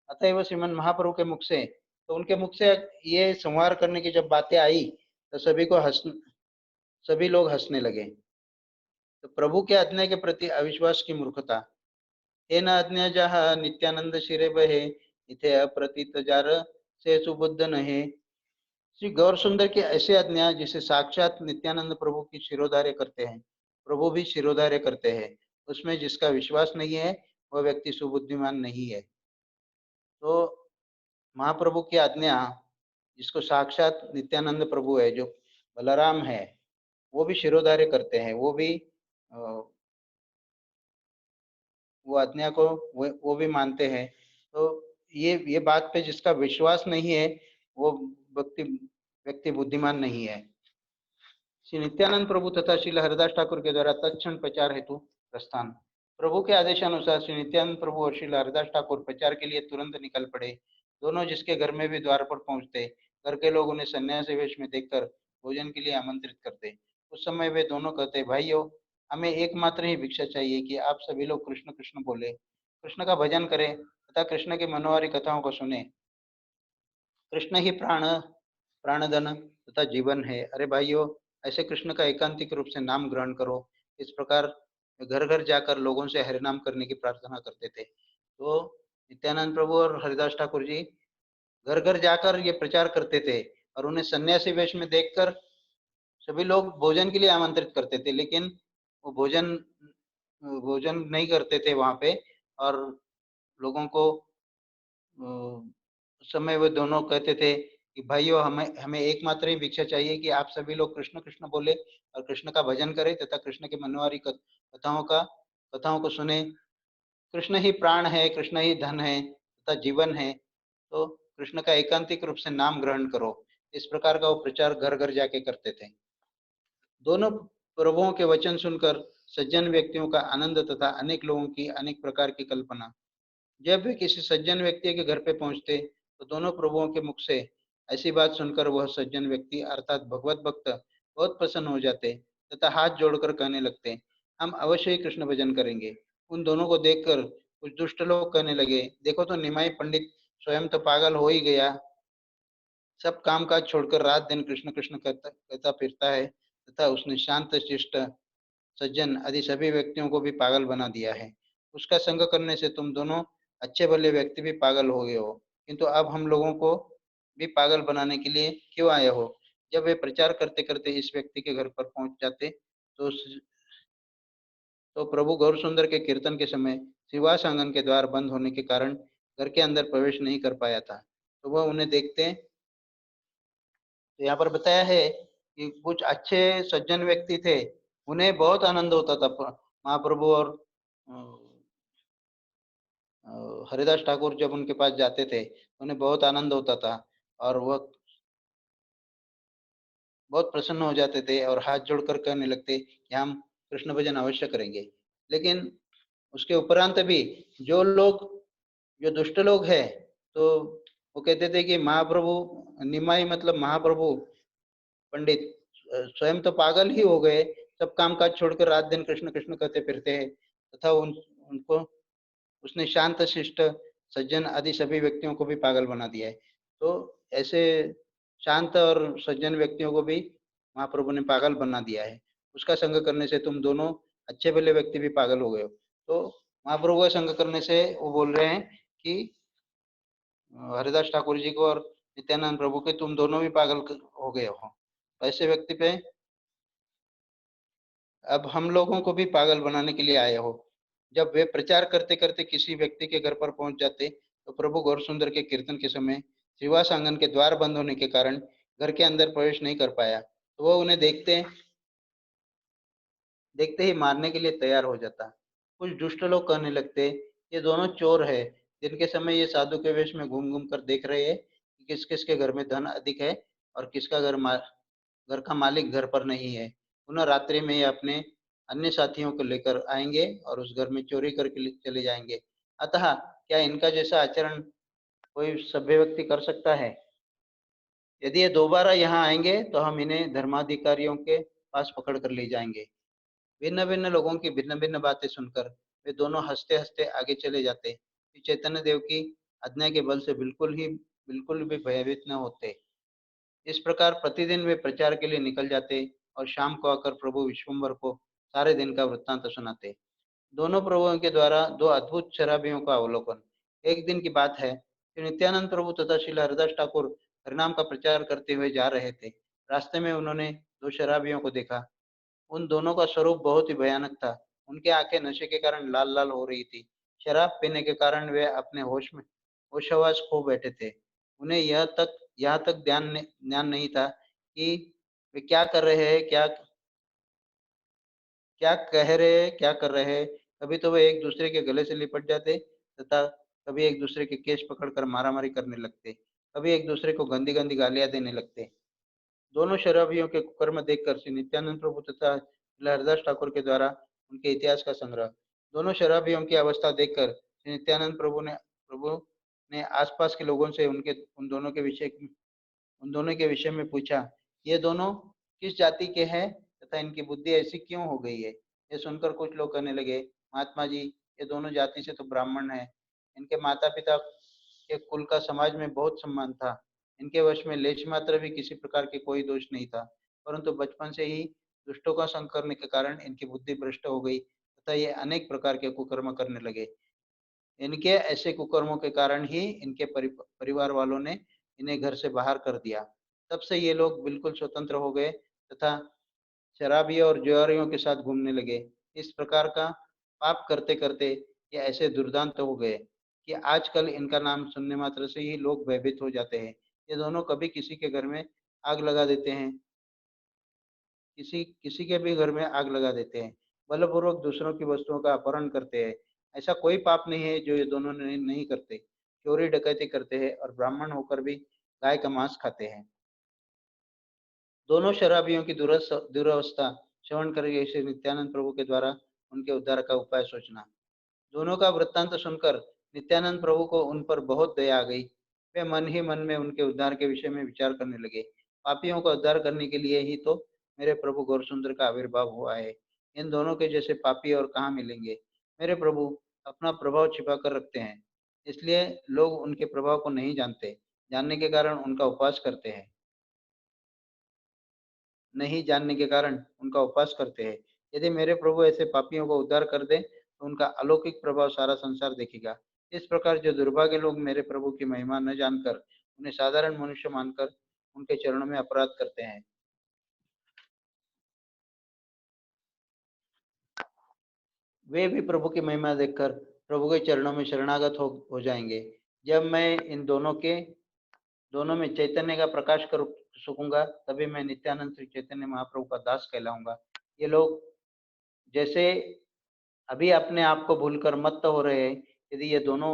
अतएव श्रीमन महाप्रभु के मुख से, तो उनके मुख से ये संहार करने की जब बातें आई तो सभी लोग हंसने लगे। तो प्रभु के आज्ञा के प्रति अविश्वास की मूर्खता। हे न अज्ञा जहा नित्यानंद शिरे बहे, इथे अप्रतीत जार से सुबुद्ध नहे। श्री गौर सुंदर की ऐसे आज्ञा जिसे साक्षात नित्यानंद प्रभु की शिरोधार्य करते हैं, प्रभु भी शिरोधार्य करते हैं, उसमें जिसका विश्वास नहीं है वह व्यक्ति सुबुद्धिमान नहीं है। तो महाप्रभु की आज्ञा जिसको साक्षात नित्यानंद प्रभु है, जो बलराम है, वो भी शिरोधार्य करते हैं, वो आज्ञा को वो भी मानते हैं। तो ये बात पे जिसका विश्वास नहीं है वो व्यक्ति व्यक्ति बुद्धिमान नहीं है। श्री नित्यानंद प्रभु तथा श्री हरिदास ठाकुर के द्वारा तत्क्षण प्रचार हेतु प्रस्थान। प्रभु के आदेशानुसार श्री नित्यानंद प्रभु और श्री हरिदास ठाकुर प्रचार के लिए तुरंत निकल पड़े। दोनों जिसके घर में भी द्वार पर पहुंचते, घर के लोग उन्हें सन्यासी वेश में देखकर भोजन के लिए आमंत्रित करते। उस समय वे दोनों कहते, भाइयों, हमें एकमात्र ही भिक्षा चाहिए कि आप सभी लोग कृष्ण कृष्ण बोले, कृष्ण का भजन करें तथा कृष्ण की मनोहारी कथाओं को सुने। कृष्ण ही प्राणधन तथा जीवन है। अरे भाइयों, ऐसे कृष्ण का एकांतिक रूप से नाम ग्रहण करो। इस प्रकार घर घर जाकर लोगों से हरिनाम करने की प्रार्थना करते थे। तो नित्यानंद प्रभु और हरिदास ठाकुर जी घर घर जाकर ये प्रचार करते थे और उन्हें सन्यासी वेश में देखकर सभी लोग भोजन के लिए आमंत्रित करते थे, लेकिन वो भोजन नहीं करते थे वहां पे। और लोगों को उस समय वो दोनों कहते थे कि भाइयों, हमें हमें एकमात्र ही भिक्षा चाहिए कि आप सभी लोग कृष्ण कृष्ण बोले और कृष्ण का भजन करें तथा कृष्ण की मनोहारी कथाओं को सुने। कृष्ण ही प्राण है, कृष्ण ही धन है तथा जीवन है। तो कृष्ण का एकांतिक रूप से नाम ग्रहण करो। इस प्रकार का वो प्रचार घर घर जाके करते थे। दोनों प्रभुओं के वचन सुनकर सज्जन व्यक्तियों का आनंद तथा अनेक लोगों की अनेक प्रकार की कल्पना। जब वे किसी सज्जन व्यक्ति के घर पे पहुंचते तो दोनों प्रभुओं के मुख से ऐसी बात सुनकर वह सज्जन व्यक्ति अर्थात भगवत भक्त बहुत प्रसन्न हो जाते तथा हाथ जोड़कर कहने लगते, हम अवश्य ही कृष्ण भजन करेंगे। उन दोनों को देखकर कुछ दुष्ट लोग कहने लगे, देखो तो निमाई पंडित स्वयं तो पागल हो ही गया, सब काम काज छोड़कर रात दिन कृष्ण कृष्ण कहता कहता फिरता है तथा उसने शांत शिष्ट सज्जन आदि सभी व्यक्तियों को भी पागल बना दिया है। उसका संग करने से तुम दोनों अच्छे भले व्यक्ति भी पागल हो गए हो, किंतु अब हम लोगों को भी पागल बनाने के लिए क्यों आए हो। जब वे प्रचार करते करते इस व्यक्ति के घर पर पहुंच जाते तो प्रभु गौर सुंदर के कीर्तन के समय शिवास आंगन के द्वार बंद होने के कारण घर के अंदर प्रवेश नहीं कर पाया था। तो वह उन्हें देखते। तो यहाँ पर बताया है कि कुछ अच्छे सज्जन व्यक्ति थे, उन्हें बहुत आनंद होता था महाप्रभु और हरिदास ठाकुर जब उनके पास जाते थे तो उन्हें बहुत आनंद होता था और वह बहुत प्रसन्न हो जाते थे और हाथ जोड़कर कहने लगते कि हम कृष्ण भजन अवश्य करेंगे। लेकिन उसके उपरांत भी जो दुष्ट लोग हैं, तो वो कहते थे कि महाप्रभु निमाई मतलब महाप्रभु पंडित स्वयं तो पागल ही हो गए, सब काम काज छोड़कर रात दिन कृष्ण कृष्ण कहते फिरते हैं तथा उनको उसने शांत शिष्ट सज्जन आदि सभी व्यक्तियों को भी पागल बना दिया है। तो ऐसे शांत और सज्जन व्यक्तियों को भी महाप्रभु ने पागल बना दिया है। उसका संग करने से तुम दोनों अच्छे भले व्यक्ति भी पागल हो गए हो। तो महाप्रभु का संग करने से वो बोल रहे हैं कि हरिदास ठाकुर जी को और नित्यानंद प्रभु के तुम दोनों भी पागल हो गए हो। ऐसे व्यक्ति पे अब हम लोगों को भी पागल बनाने के लिए आए हो। जब वे प्रचार करते करते किसी व्यक्ति के घर पर पहुंच जाते तो प्रभु गौर सुंदर के कीर्तन के समय श्रीवास आंगन के द्वार बंद होने के कारण घर के अंदर प्रवेश नहीं कर पाया। तो वह उन्हें देखते ही मारने के लिए तैयार हो जाता। कुछ दुष्ट लोग कहने लगते, ये दोनों चोर है, दिन के समय ये साधु के वेश में घूम घूम कर देख रहे हैं कि किस किस के घर में धन अधिक है और किसका घर का मालिक घर पर नहीं है। पुनः रात्रि में ये अपने अन्य साथियों को लेकर आएंगे और उस घर में चोरी करके चले जाएंगे। अतः क्या इनका जैसा आचरण कोई सभ्य व्यक्ति कर सकता है। यदि ये दोबारा यहाँ आएंगे तो हम इन्हें धर्माधिकारियों के पास पकड़ कर ले जाएंगे। भिन्न भिन्न लोगों की भिन्न भिन्न बातें सुनकर वे दोनों हंसते हंसते आगे चले जाते। श्री चैतन्य देव की आज्ञा के बल से बिल्कुल भी भयभीत न होते। इस प्रकार प्रतिदिन वे प्रचार के लिए निकल जाते और शाम को आकर प्रभु विश्वम्भर को सारे दिन का वृत्तांत सुनाते। दोनों प्रभुओं के द्वारा दो अद्भुत शराबियों का अवलोकन। एक दिन की बात है, श्री नित्यानंद प्रभु तथा श्रील हरिदास ठाकुर हरिनाम का प्रचार करते हुए जा रहे थे। रास्ते में उन्होंने दो शराबियों को देखा। उन दोनों का स्वरूप बहुत ही भयानक था। उनकी आंखें नशे के कारण लाल लाल हो रही थी। शराब पीने के कारण वे अपने होशोहवास खो बैठे थे। उन्हें यहाँ तक ध्यान नहीं था कि वे क्या कर रहे हैं, क्या कह रहे हैं, क्या कर रहे हैं। कभी तो वे एक दूसरे के गले से लिपट जाते तथा कभी एक दूसरे के केश पकड़कर मारामारी करने लगते। कभी एक दूसरे को गंदी गंदी गालियां देने लगते। दोनों शराबियों के कुकर्म देखकर श्री नित्यानंद प्रभु तथा हरिदास ठाकुर के द्वारा उनके इतिहास का संग्रह। दोनों शराबियों की अवस्था देखकर श्री नित्यानंद प्रभु ने आसपास के लोगों से उन दोनों के विषय में पूछा। ये दोनों किस जाति के हैं तथा इनकी बुद्धि ऐसी क्यों हो गई है। ये सुनकर कुछ लोग कहने लगे, महात्मा जी, ये दोनों जाति से तो ब्राह्मण हैं। इनके माता पिता के कुल का समाज में बहुत सम्मान था। इनके वश में लेश मात्र भी किसी प्रकार के कोई दोष नहीं था, परंतु बचपन से ही दुष्टों का संग करने के कारण इनकी बुद्धि भ्रष्ट हो गई तथा ये अनेक प्रकार के कुकर्म करने लगे। इनके ऐसे कुकर्मों के कारण ही इनके परिवार वालों ने इन्हें घर से बाहर कर दिया। तब से ये लोग बिल्कुल स्वतंत्र हो गए तथा शराबियों और जुआरियों के साथ घूमने लगे। इस प्रकार का पाप करते करते ये ऐसे दुर्दांत हो गए कि आजकल इनका नाम सुनने मात्र से ही लोग भयभीत हो जाते हैं। ये दोनों कभी किसी के घर में आग लगा देते हैं, किसी किसी के भी घर में आग लगा देते हैं। बलपूर्वक दूसरों की वस्तुओं का अपहरण करते हैं। ऐसा कोई पाप नहीं है जो ये दोनों नहीं करते। चोरी डकैती करते हैं और ब्राह्मण होकर भी गाय का मांस खाते हैं। दोनों शराबियों की दुरवस्था श्रवण करके श्री नित्यानंद प्रभु के द्वारा उनके उद्धार का उपाय सोचना। दोनों का वृत्तांत सुनकर नित्यानंद प्रभु को उन पर बहुत दया आ गई। वे मन ही मन में उनके उद्धार के विषय में विचार करने लगे। पापियों का उद्धार करने के लिए ही तो मेरे प्रभु गौरसुंदर का आविर्भाव हुआ है। इन दोनों के जैसे पापी और कहाँ मिलेंगे। मेरे प्रभु अपना प्रभाव छिपा कर रखते हैं, इसलिए लोग उनके प्रभाव को नहीं जानते। जानने के कारण उनका उपवास करते हैं, नहीं जानने के कारण उनका उपवास करते हैं। यदि मेरे प्रभु ऐसे पापियों को उद्धार कर दे तो उनका अलौकिक प्रभाव सारा संसार देखेगा। इस प्रकार जो दुर्भाग्य लोग मेरे प्रभु की महिमा न जानकर उन्हें साधारण मनुष्य मानकर उनके चरणों में अपराध करते हैं, वे भी प्रभु की महिमा देखकर प्रभु के चरणों में शरणागत हो जाएंगे। जब मैं इन दोनों में चैतन्य का प्रकाश कर सकूंगा, तभी मैं नित्यानंद श्री चैतन्य महाप्रभु का दास कहलाऊंगा। ये लोग जैसे अभी अपने आप को भूलकर मत्त हो रहे हैं, यदि ये दोनों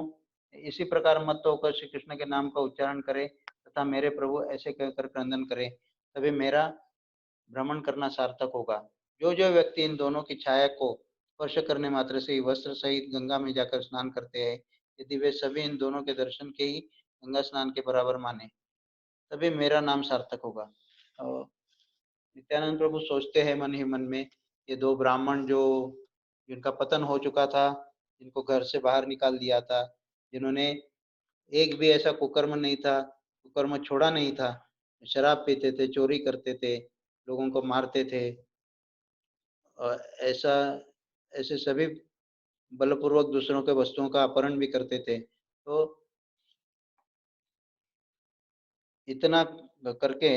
इसी प्रकार मत्त होकर श्री कृष्ण के नाम का उच्चारण करें तथा मेरे प्रभु ऐसे कहकर क्रंदन करें, तभी मेरा भ्रमण करना सार्थक होगा। जो जो व्यक्ति इन दोनों की छाया को स्पर्श करने मात्र से ही वस्त्र सहित गंगा में जाकर स्नान करते हैं, यदि वे सभी इन दोनों के दर्शन के ही गंगा स्नान के बराबर माने, तभी मेरा नाम सार्थक होगा। और नित्यानंद प्रभु सोचते हैं मन ही मन में, ये दो ब्राह्मण जो जिनका पतन हो चुका था, जिनको घर से बाहर निकाल दिया था, जिन्होंने एक भी ऐसा कुकर्म नहीं था, कुकर्म छोड़ा नहीं था, शराब पीते थे, चोरी करते थे, लोगों को मारते थे और ऐसे सभी बलपूर्वक दूसरों के वस्तुओं का अपहरण भी करते थे। तो इतना करके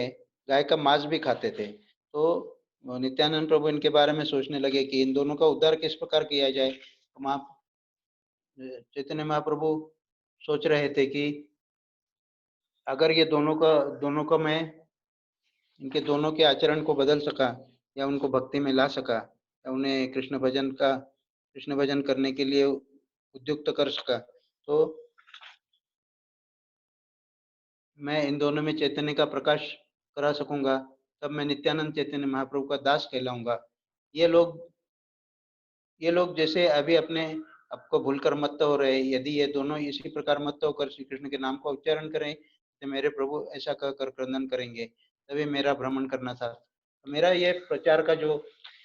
गाय का मांस भी खाते थे। तो नित्यानंद प्रभु इनके बारे में सोचने लगे कि इन दोनों का उद्धार किस प्रकार किया जाए। तो चैतन्य महाप्रभु सोच रहे थे कि अगर ये दोनों का मैं इनके दोनों के आचरण को बदल सका या उनको भक्ति में ला सका या उन्हें कृष्ण भजन करने के लिए उद्युक्त कर सका, तो मैं इन दोनों में चैतन्य का प्रकाश करा सकूंगा। तब मैं नित्यानंद चैतन्य महाप्रभु का दास कहलाऊंगा। ये लोग ये लोग जैसे अभी अपने आपको भूलकर मत्त हो रहे, यदि ये दोनों इसी प्रकार मत्त होकर श्री कृष्ण के नाम का उच्चारण करें तो मेरे प्रभु ऐसा कहकर क्रंदन करेंगे, तभी मेरा भ्रमण करना था। तो मेरा ये प्रचार का जो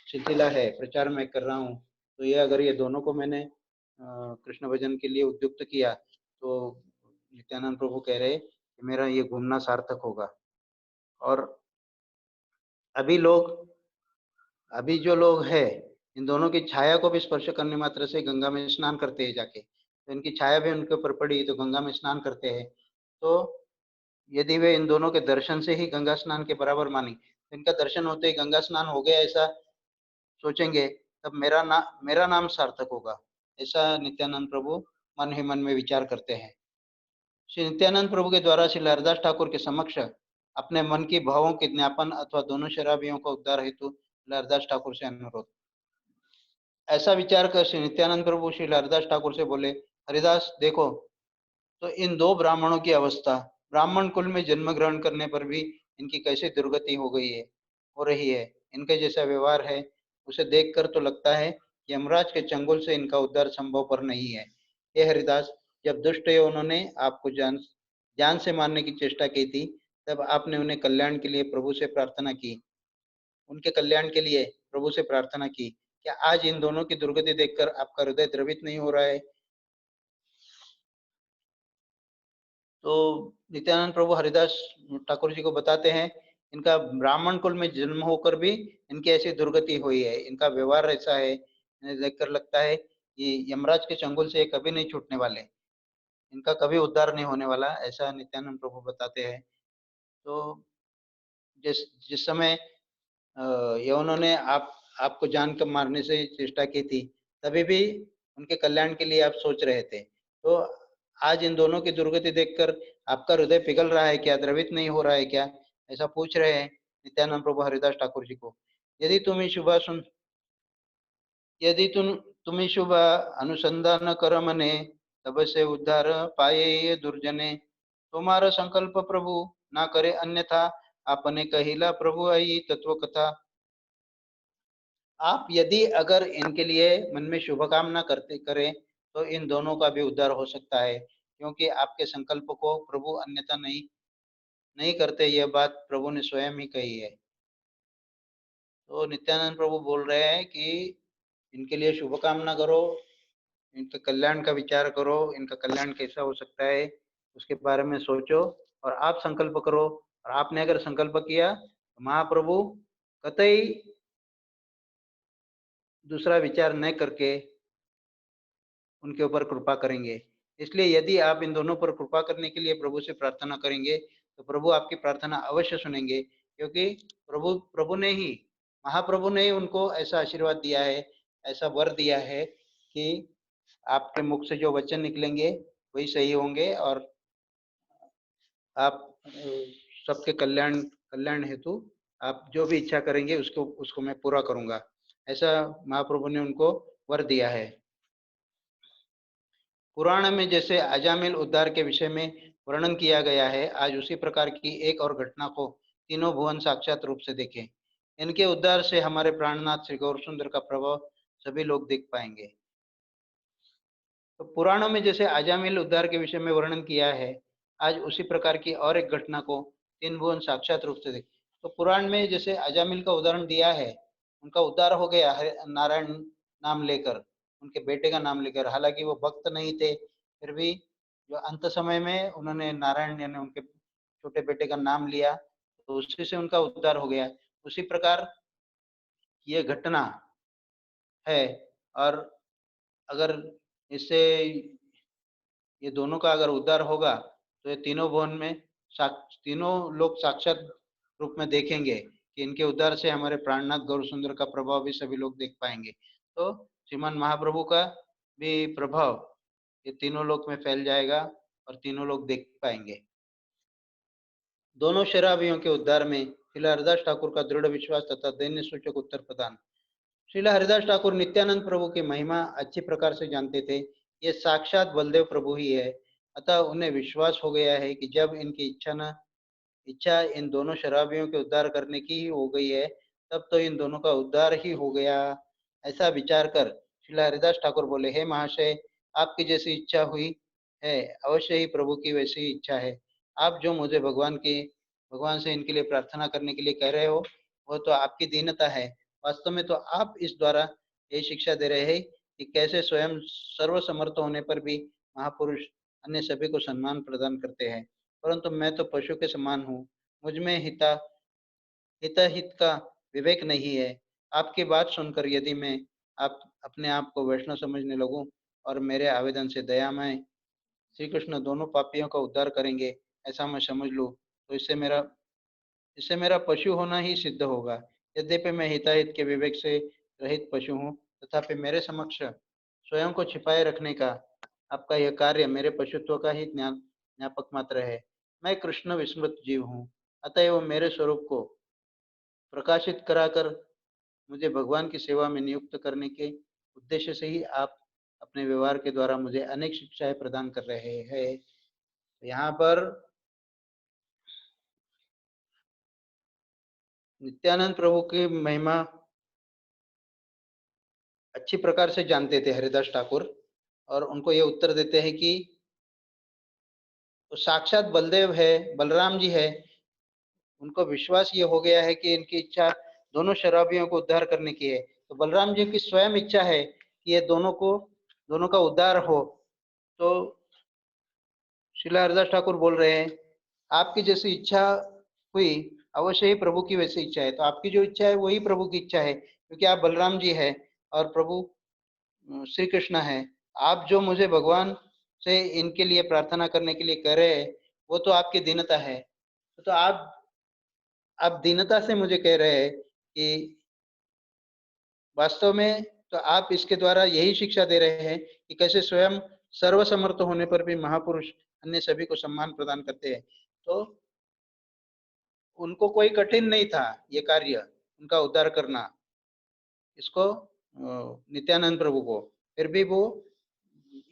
सिलसिला है, प्रचार मैं कर रहा हूँ, तो ये अगर ये दोनों को मैंने कृष्ण भजन के लिए उद्युक्त किया, तो नित्यानंद प्रभु कह रहे कि मेरा ये घूमना सार्थक होगा। और अभी लोग अभी जो लोग हैं, इन दोनों की छाया को भी स्पर्श करने मात्र से गंगा में स्नान करते हैं जाके, तो इनकी छाया भी उनके ऊपर पड़ी तो गंगा में स्नान करते हैं। तो यदि वे इन दोनों के दर्शन से ही गंगा स्नान के बराबर मानी, तो इनका दर्शन होते ही गंगा स्नान हो गया ऐसा सोचेंगे, तब मेरा नाम सार्थक होगा, ऐसा नित्यानंद प्रभु मन ही मन में विचार करते हैं। श्री नित्यानंद प्रभु के द्वारा श्री हरिदास ठाकुर के समक्ष अपने मन की भावों के ज्ञापन अथवा दोनों शराबियों को उद्धार हेतु हरिदास ठाकुर से अनुरोध। ऐसा विचार कर श्री नित्यानंद प्रभु श्री हरिदास ठाकुर से बोले, हरिदास देखो, तो इन दो ब्राह्मणों की अवस्था, ब्राह्मण कुल में जन्म ग्रहण करने पर भी इनकी कैसे दुर्गति हो गई है, हो रही है। इनके जैसा व्यवहार है, उसे देखकर तो लगता है कि यमराज के चंगुल से इनका उद्धार संभव पर नहीं है। हे हरिदास, जब दुष्ट योनों ने आपको जान जान से मारने की चेष्टा की थी, तब आपने उन्हें कल्याण के लिए प्रभु से प्रार्थना की, उनके कल्याण के लिए प्रभु से प्रार्थना की। क्या आज इन दोनों की दुर्गति देखकर आपका हृदय द्रवित नहीं हो रहा है? तो नित्यानंद प्रभु हरिदास ठाकुर जी को बताते हैं, इनका ब्राह्मण कुल में जन्म होकर भी इनकी ऐसी दुर्गति हुई है, इनका व्यवहार ऐसा है, इन्हें देखकर लगता है कि यमराज के चंगुल से ये कभी नहीं छूटने वाले, इनका कभी उद्धार नहीं होने वाला, ऐसा नित्यानंद प्रभु बताते हैं। तो जिस जिस समय यवनों ने आपको जान कर मारने से चेष्टा की थी, तभी भी उनके कल्याण के लिए आप सोच रहे थे। तो आज इन दोनों की दुर्गति देखकर आपका हृदय पिघल रहा है क्या, द्रवित नहीं हो रहा है क्या, ऐसा पूछ रहे हैं नित्यानंद प्रभु हरिदास ठाकुर जी को। यदि तुम्हें शुभ सुन यदि तुम्हें शुभ अनुसंधान कर मने, तब से उद्धार पाए ये दुर्जने। तुम्हारा संकल्प प्रभु ना करे अन्यथा, आपने कहिला प्रभु आई तत्व कथा। आप यदि अगर इनके लिए मन में शुभ कामना करते करें, तो इन दोनों का भी उद्धार हो सकता है, क्योंकि आपके संकल्प को प्रभु अन्यथा नहीं नहीं करते, यह बात प्रभु ने स्वयं ही कही है। तो नित्यानंद प्रभु बोल रहे हैं कि इनके लिए शुभ कामना करो, इनके कल्याण का विचार करो, इनका कल्याण कैसा हो सकता है उसके बारे में सोचो, और आप संकल्प करो। और आपने अगर संकल्प किया तो महाप्रभु कतई दूसरा विचार न करके उनके ऊपर कृपा करेंगे। इसलिए यदि आप इन दोनों पर कृपा करने के लिए प्रभु से प्रार्थना करेंगे, तो प्रभु आपकी प्रार्थना अवश्य सुनेंगे, क्योंकि प्रभु प्रभु ने ही महाप्रभु ने ही उनको ऐसा आशीर्वाद दिया है, ऐसा वर दिया है कि आपके मुख से जो वचन निकलेंगे वही सही होंगे, और आप सबके कल्याण कल्याण हेतु आप जो भी इच्छा करेंगे उसको उसको मैं पूरा करूंगा, ऐसा महाप्रभु ने उनको वर दिया है। पुराण में जैसे अजामिल उद्धार के विषय में वर्णन किया गया है, आज उसी प्रकार की एक और घटना को तीनों भुवन साक्षात रूप से देखें। इनके उद्धार से हमारे प्राणनाथ श्री गौर सुंदर का प्रभाव सभी लोग देख पाएंगे। तो पुराणों में जैसे अजामिल उद्धार के विषय में वर्णन किया है, आज उसी प्रकार की और एक घटना को तीन भुवन साक्षात रूप से देखें। तो पुराण में जैसे अजामिल का उदाहरण दिया है, उनका उद्धार हो गया नारायण नाम लेकर, उनके बेटे का नाम लेकर, हालांकि वो भक्त नहीं थे, फिर भी जो अंत समय में उन्होंने नारायण यानी उनके छोटे बेटे का नाम लिया, तो उसी से उनका उद्धार हो गया। उसी प्रकार ये घटना है। और अगर इससे ये दोनों का अगर उद्धार होगा, तो ये तीनों भुवन में तीनों लोग साक्षात रूप में देखेंगे कि इनके उद्धार से हमारे प्राणनाथ गौर सुंदर का प्रभाव भी सभी लोग देख पाएंगे। तो श्रीमान महाप्रभु का भी प्रभाव ये तीनों लोक में फैल जाएगा और तीनों लोग देख पाएंगे। दोनों शराबियों के उद्धार में श्रीला हरिदास ठाकुर का दृढ़ विश्वास तथा दैन्य सूचक उत्तर प्रदान। श्रीला हरिदास ठाकुर नित्यानंद प्रभु की महिमा अच्छी प्रकार से जानते थे, ये साक्षात बलदेव प्रभु ही है। अतः उन्हें विश्वास हो गया है कि जब इनकी इच्छा इन दोनों शराबियों के उद्धार करने की ही हो गई है, तब तो इन दोनों का उद्धार ही हो गया। ऐसा विचार कर श्रीला हरिदास ठाकुर बोले, हे महाशय, आपकी जैसी इच्छा हुई है, अवश्य ही प्रभु की वैसी ही इच्छा है। आप जो मुझे भगवान से इनके लिए प्रार्थना करने के लिए कह रहे हो, वो तो आपकी दीनता है। वास्तव में तो आप इस द्वारा ये शिक्षा दे रहे हैं कि कैसे स्वयं सर्वसमर्थ होने पर भी महापुरुष अन्य सभी को सम्मान प्रदान करते हैं, परंतु मैं तो पशु के समान हूँ। मुझ में हित का विवेक नहीं है। आपकी बात सुनकर यदि मैं आप अपने आप को वैष्णव समझने लगूं और मेरे आवेदन से दयामय श्री कृष्ण दोनों पापियों का उद्धार करेंगे, ऐसा मैं समझ लूं, तो इससे मेरा पशु होना ही सिद्ध होगा। यद्यपि मैं हिताहित के विवेक से रहित पशु हूँ, तथापि मेरे समक्ष स्वयं को छिपाए रखने का आपका यह कार्य मेरे पशुत्व का ही ज्ञापक मात्र है। मैं कृष्ण विस्मृत जीव हूँ, अतएव मेरे स्वरूप को प्रकाशित कराकर मुझे भगवान की सेवा में नियुक्त करने के उद्देश्य से ही आप अपने व्यवहार के द्वारा मुझे अनेक शिक्षाएं प्रदान कर रहे हैं। यहाँ पर नित्यानंद प्रभु की महिमा अच्छी प्रकार से जानते थे हरिदास ठाकुर, और उनको ये उत्तर देते हैं कि वो साक्षात बलदेव है, बलराम जी है। उनको विश्वास ये हो गया है कि इनकी इच्छा दोनों शराबियों को उद्धार करने की है, तो बलराम जी की स्वयं इच्छा है कि ये दोनों का उद्धार हो। तो श्रीला हरिदास ठाकुर बोल रहे हैं, आपकी जैसी इच्छा हुई, अवश्य ही प्रभु की वैसी इच्छा है। तो आपकी जो इच्छा है वही प्रभु की इच्छा है, क्योंकि आप बलराम जी है और प्रभु श्री कृष्ण है। आप जो मुझे भगवान से इनके लिए प्रार्थना करने के लिए कह रहे हैं, वो तो आपकी दीनता है। तो आप दीनता से मुझे कह रहे हैं कि वास्तव में तो आप इसके द्वारा यही शिक्षा दे रहे हैं कि कैसे स्वयं सर्वसमर्थ होने पर भी महापुरुष अन्य सभी को सम्मान प्रदान करते हैं। तो उनको कोई कठिन नहीं था ये कार्य, उनका उद्धार करना, इसको नित्यानंद प्रभु को। फिर भी वो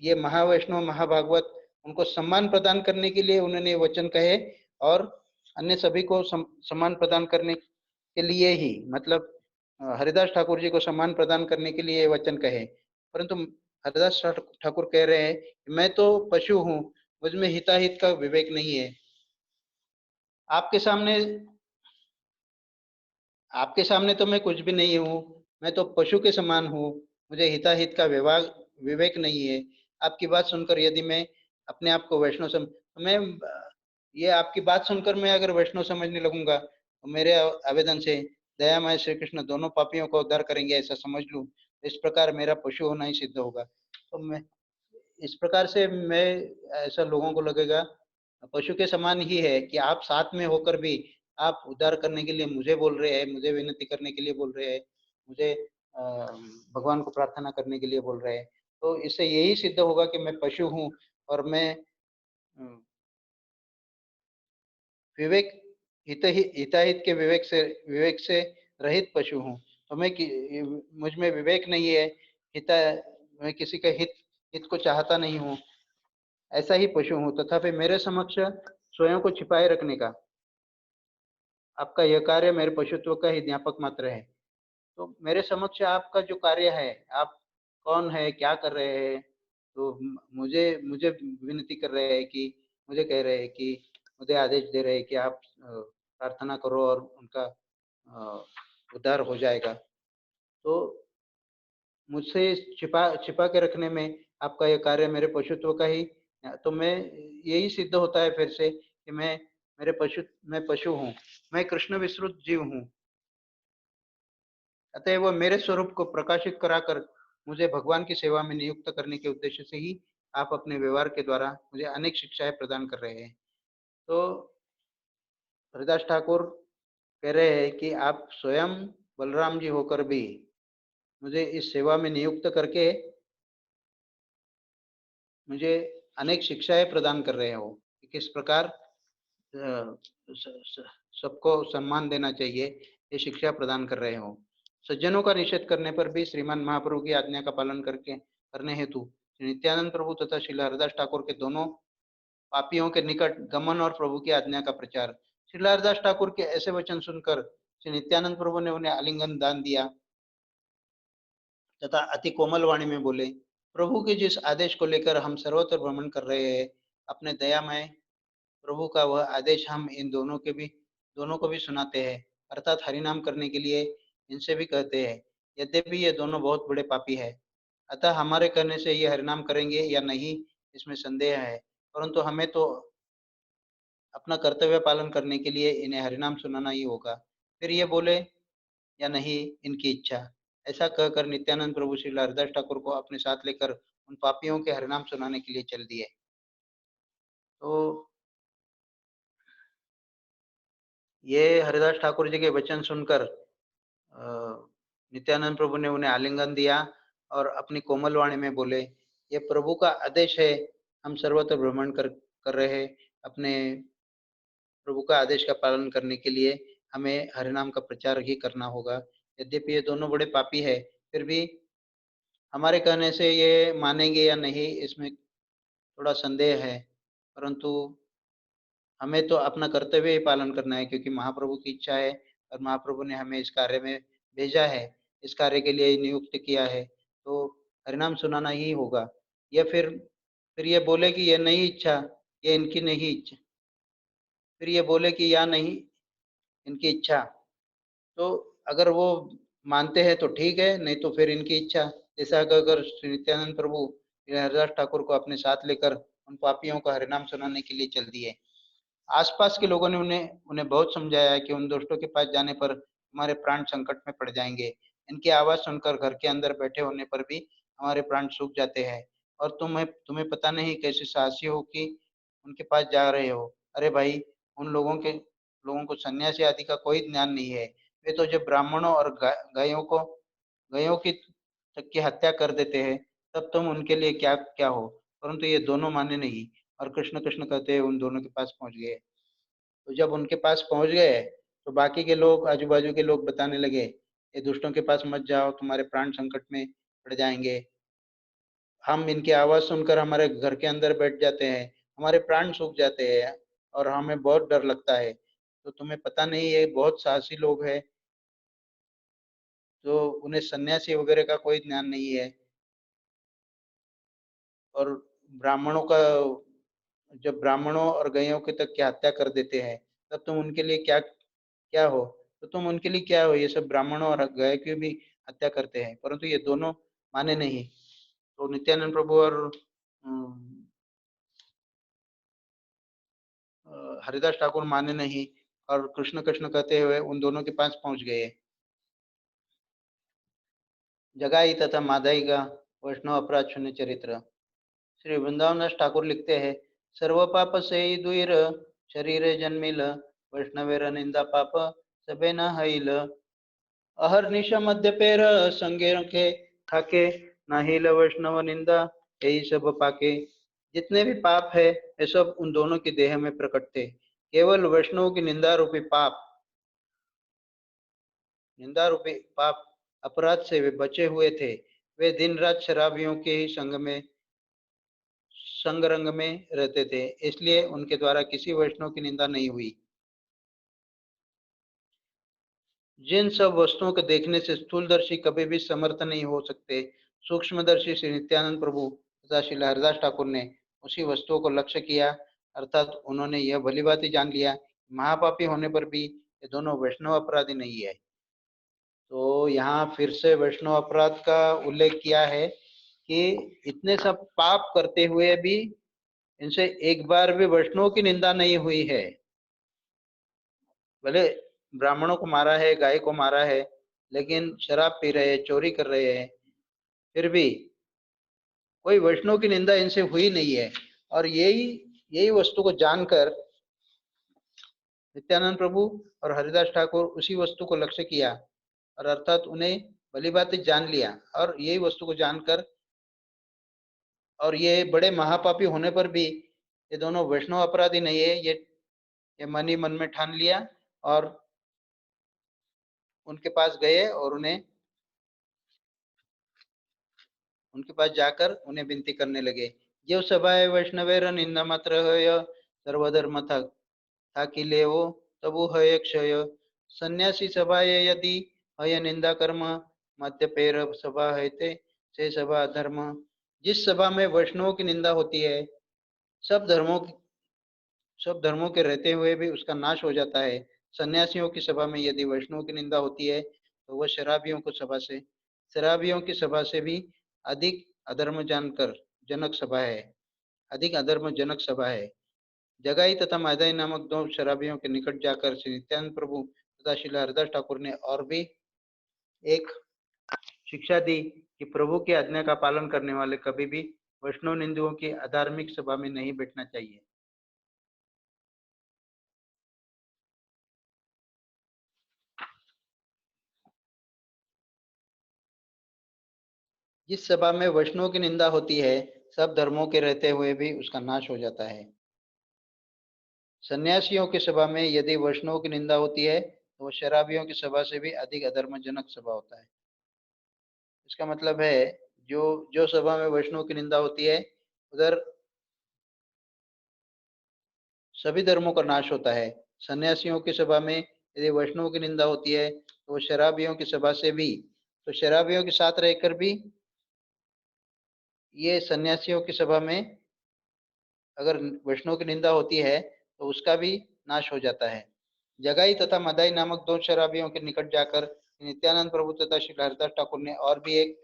ये महावैष्णव महाभागवत उनको सम्मान प्रदान करने के लिए उन्होंने वचन कहे, और अन्य सभी को सम्मान प्रदान करने के लिए ही, मतलब हरिदास ठाकुर जी को सम्मान प्रदान करने के लिए ये वचन कहे। परंतु हरिदास ठाकुर कह रहे हैं कि मैं तो पशु हूँ, मुझ में हिताहित का विवेक नहीं है। आपके सामने आपके सामने तो मैं कुछ भी नहीं हूँ, मैं तो पशु के समान हूँ, मुझे हिताहित का विवेक नहीं है। आपकी बात सुनकर यदि मैं अपने आप को वैष्णव तो मैं ये आपकी बात सुनकर मैं अगर वैष्णव समझने लगूंगा, तो मेरे आवेदन से दयामय श्री कृष्ण दोनों पापियों को उद्धार करेंगे ऐसा समझ लूं, इस प्रकार मेरा पशु होना ही सिद्ध होगा। तो मैं इस प्रकार से मैं ऐसा लोगों को लगेगा पशु के समान ही है कि आप साथ में होकर भी आप उद्धार करने के लिए मुझे बोल रहे हैं, मुझे विनती करने के लिए बोल रहे हैं, मुझे भगवान को प्रार्थना करने के लिए बोल रहे हैं। तो इससे यही सिद्ध होगा कि मैं पशु हूँ और मैं विवेक हिताहित के विवेक से रहित पशु हूँ। तो मुझ में विवेक नहीं है, हिता मैं किसी का हित को चाहता नहीं हूँ, ऐसा ही पशु हूँ। तथापि मेरे समक्ष स्वयं को छिपाए रखने का आपका यह कार्य मेरे पशुत्व का ही ज्ञापक मात्र है। तो मेरे समक्ष आपका जो कार्य है, आप कौन है, क्या कर रहे हैं, तो मुझे मुझे विनती कर रहे हैं कि मुझे कह रहे हैं कि मुझे आदेश दे रहे हैं कि आप प्रार्थना करो और उनका उद्धार हो जाएगा। तो मुझसे छिपा छिपा के रखने में आपका यह कार्य मेरे पशुत्व का ही, तो मैं यही सिद्ध होता है फिर से कि मैं पशु हूँ, मैं कृष्ण विश्रुत जीव हूँ। अतः वह मेरे स्वरूप को प्रकाशित कराकर मुझे भगवान की सेवा में नियुक्त करने के उद्देश्य से ही आप अपने व्यवहार के द्वारा मुझे अनेक शिक्षाएं प्रदान कर रहे हैं। तो हरिदास ठाकुर कह रहे हैं कि आप स्वयं बलराम जी होकर भी मुझे इस सेवा में नियुक्त करके मुझे अनेक शिक्षाएं प्रदान कर रहे हो कि किस प्रकार सबको सम्मान देना चाहिए, ये शिक्षा प्रदान कर रहे हो। सज्जनों का निषेध करने पर भी श्रीमान महाप्रभु की आज्ञा का पालन करने हेतु नित्यानंद प्रभु तथा श्रीला हरिदास ठाकुर के दोनों पापियों के निकट गमन और प्रभु की आज्ञा का प्रचार। श्रीला हरिदास ठाकुर के ऐसे वचन सुनकर श्री नित्यानंद प्रभु ने उन्हें आलिंगन दान दिया तथा अति कोमल वाणी में बोले, प्रभु के जिस आदेश को लेकर हम सर्वत्र भ्रमण कर रहे हैं, अपने दयामय प्रभु का वह आदेश हम इन दोनों को भी सुनाते हैं, अर्थात हरिनाम करने के लिए इनसे भी कहते हैं। यद्यपि ये दोनों बहुत बड़े पापी है, अतः हमारे कहने से ये हरिनाम करेंगे या नहीं, इसमें संदेह है, परंतु हमें तो अपना कर्तव्य पालन करने के लिए इन्हें हरिनाम सुनाना ही होगा। फिर ये बोले या नहीं, इनकी इच्छा। ऐसा कहकर नित्यानंद प्रभु श्री हरिदास ठाकुर को अपने साथ लेकर उन पापियों के हरिनाम सुनाने के लिए चल दिए। तो ये हरिदास ठाकुर जी के वचन सुनकर नित्यानंद प्रभु ने उन्हें आलिंगन दिया और अपनी कोमल वाणी में बोले, ये प्रभु का आदेश है, हम सर्वत्र भ्रमण कर रहे, अपने प्रभु का आदेश का पालन करने के लिए हमें हरिनाम का प्रचार ही करना होगा। यद्यपि ये दोनों बड़े पापी है, फिर भी हमारे कहने से ये मानेंगे या नहीं, इसमें थोड़ा संदेह है, परंतु हमें तो अपना कर्तव्य ही पालन करना है, क्योंकि महाप्रभु की इच्छा है और महाप्रभु ने हमें इस कार्य में भेजा है, इस कार्य के लिए नियुक्त किया है, तो हरिनाम सुनाना ही होगा। या फिर ये बोले कि ये नहीं इच्छा, ये इनकी नहीं इच्छा, फिर ये बोले कि या नहीं, इनकी इच्छा, तो अगर वो मानते हैं तो ठीक है, नहीं तो फिर इनकी इच्छा। जैसा अगर श्री नित्यानंद प्रभु हरिदास ठाकुर को अपने साथ लेकर उन पापियों का हरिनाम सुनाने के लिए चल दिए। आसपास के लोगों ने उन्हें उन्हें बहुत समझाया कि उन दुष्टों के पास जाने पर हमारे प्राण संकट में पड़ जाएंगे, इनकी आवाज सुनकर घर के अंदर बैठे होने पर भी हमारे प्राण सूख जाते हैं, और तुम्हें तुम्हें पता नहीं कैसे साहसी हो कि उनके पास जा रहे हो। अरे भाई, उन लोगों को सन्यासी आदि का कोई ज्ञान नहीं है। वे तो जब ब्राह्मणों और गायों की तक की हत्या कर देते हैं, तब तुम उनके लिए क्या क्या हो। परंतु ये दोनों माने नहीं, और कृष्ण कृष्ण कहते हुए उन दोनों के पास पहुंच गए। तो जब उनके पास पहुंच गए, तो बाकी के लोग, आजू बाजू के लोग बताने लगे, ये दुष्टों के पास मत जाओ, तुम्हारे प्राण संकट में पड़ जाएंगे। हम इनकी आवाज सुनकर हमारे घर के अंदर बैठ जाते हैं, हमारे प्राण सूख जाते हैं और हमें बहुत डर लगता है। तो तुम्हें पता नहीं, ये बहुत साहसी लोग हैं, तो उन्हें सन्यासी वगैरह का कोई ज्ञान नहीं है। और ब्राह्मणों का, जब ब्राह्मणों और गायों के तक की हत्या कर देते हैं, तब तुम उनके लिए क्या क्या हो। तो तुम उनके लिए क्या हो, ये सब ब्राह्मणों और गाय की भी हत्या करते हैं, परंतु ये दोनों माने नहीं। तो नित्यानंद प्रभु और हरिदास ठाकुर माने नहीं, और कृष्ण कृष्ण कहते हुए उन दोनों के पास पहुंच गए। जगाई तथा मादाई का वैष्णव अपराध शून्य चरित्र। श्री वृंदावन दास ठाकुर लिखते हैं, सर्व पाप से दुईर शरीर जन्मिल, वैष्णवेर निंदा पाप सबे न हईल। अहर्निश मध्य पैर संगे रखे खाके, नाहिल वैष्णव निंदा यही सब पाके। जितने भी पाप है, ये सब उन दोनों की देह में प्रकट थे। केवल वैष्णव की निंदा रूपी पाप, निंदा रूपी पाप अपराध से वे बचे हुए थे। वे दिन रात शराबियों के ही संग रंग में रहते थे, इसलिए उनके द्वारा किसी वैष्णव की निंदा नहीं हुई। जिन सब वस्तुओं को देखने से स्थूलदर्शी कभी भी समर्थ नहीं हो सकते, सूक्ष्मदर्शी श्री नित्यानंद प्रभु तथा श्री हरिदास ठाकुर ने उसी वस्तुओं को लक्ष्य किया, अर्थात उन्होंने यह भली बात ही जान लिया, महापापी होने पर भी ये दोनों वैष्णव अपराधी नहीं है। तो यहाँ फिर से वैष्णव अपराध का उल्लेख किया है कि इतने सब पाप करते हुए भी इनसे एक बार भी वैष्णव की निंदा नहीं हुई है। भले ब्राह्मणों को मारा है, गाय को मारा है, लेकिन शराब पी रहे हैं, चोरी कर रहे हैं, फिर भी कोई वैष्णव की निंदा इनसे हुई नहीं है। और यही यही वस्तु को जानकर नित्यानंद प्रभु और हरिदास ठाकुर उसी वस्तु को लक्ष्य किया, और अर्थात उन्हें भली बात जान लिया, और यही वस्तु को जानकर, और ये बड़े महापापी होने पर भी ये दोनों वैष्णव अपराधी नहीं है, ये मन ही मन में ठान लिया, और उनके पास गए और उनके पास जाकर उन्हें विनती करने लगे। जो सभाए वैष्णवेर निंदा मात्र है सर्वधर्म था कि ले वो तबु है क्षय। सन्यासी सभाए यदि हय निंदा कर्म, मध्य पैर सभा है ते से सभा धर्म। जिस सभा में वैष्णवों की निंदा होती है, सब धर्मों सब धर्मों के रहते हुए भी उसका नाश हो जाता है। सन्यासियों की सभा में यदि वैष्णव की निंदा होती है, तो वह शराबियों की सभा से भी अधिक अधर्मजनक जनक सभा है अधिक अधर्मजनक सभा है। जगाई तथा मादाई नामक दो शराबियों के निकट जाकर श्री नित्यानंद प्रभु तथा श्री हरिदास ठाकुर ने और भी एक शिक्षा दी कि प्रभु की आज्ञा का पालन करने वाले कभी भी वैष्णव निंदुओं की अधार्मिक सभा में नहीं बैठना चाहिए। जिस सभा में वैष्णव की निंदा होती है, सब धर्मों के रहते हुए भी उसका नाश हो जाता है। सन्यासियों की सभा में यदि वैष्णव की निंदा होती है तो वह शराबियों की सभा से भी अधिक अधर्मजनक सभा होता है। इसका मतलब है जो जो सभा में वैष्णव की निंदा होती है उधर सभी धर्मों का नाश होता है। सन्यासियों की सभा में यदि वैष्णव की निंदा होती है तो वो शराबियों की सभा से भी, तो शराबियों के साथ रहकर भी ये सन्यासियों की सभा में अगर वैष्णव की निंदा होती है तो उसका भी नाश हो जाता है। जगाई तथा मदाई नामक दो शराबियों के निकट जाकर नित्यानंद प्रभु तथा श्री हरिदास ठाकुर ने और भी एक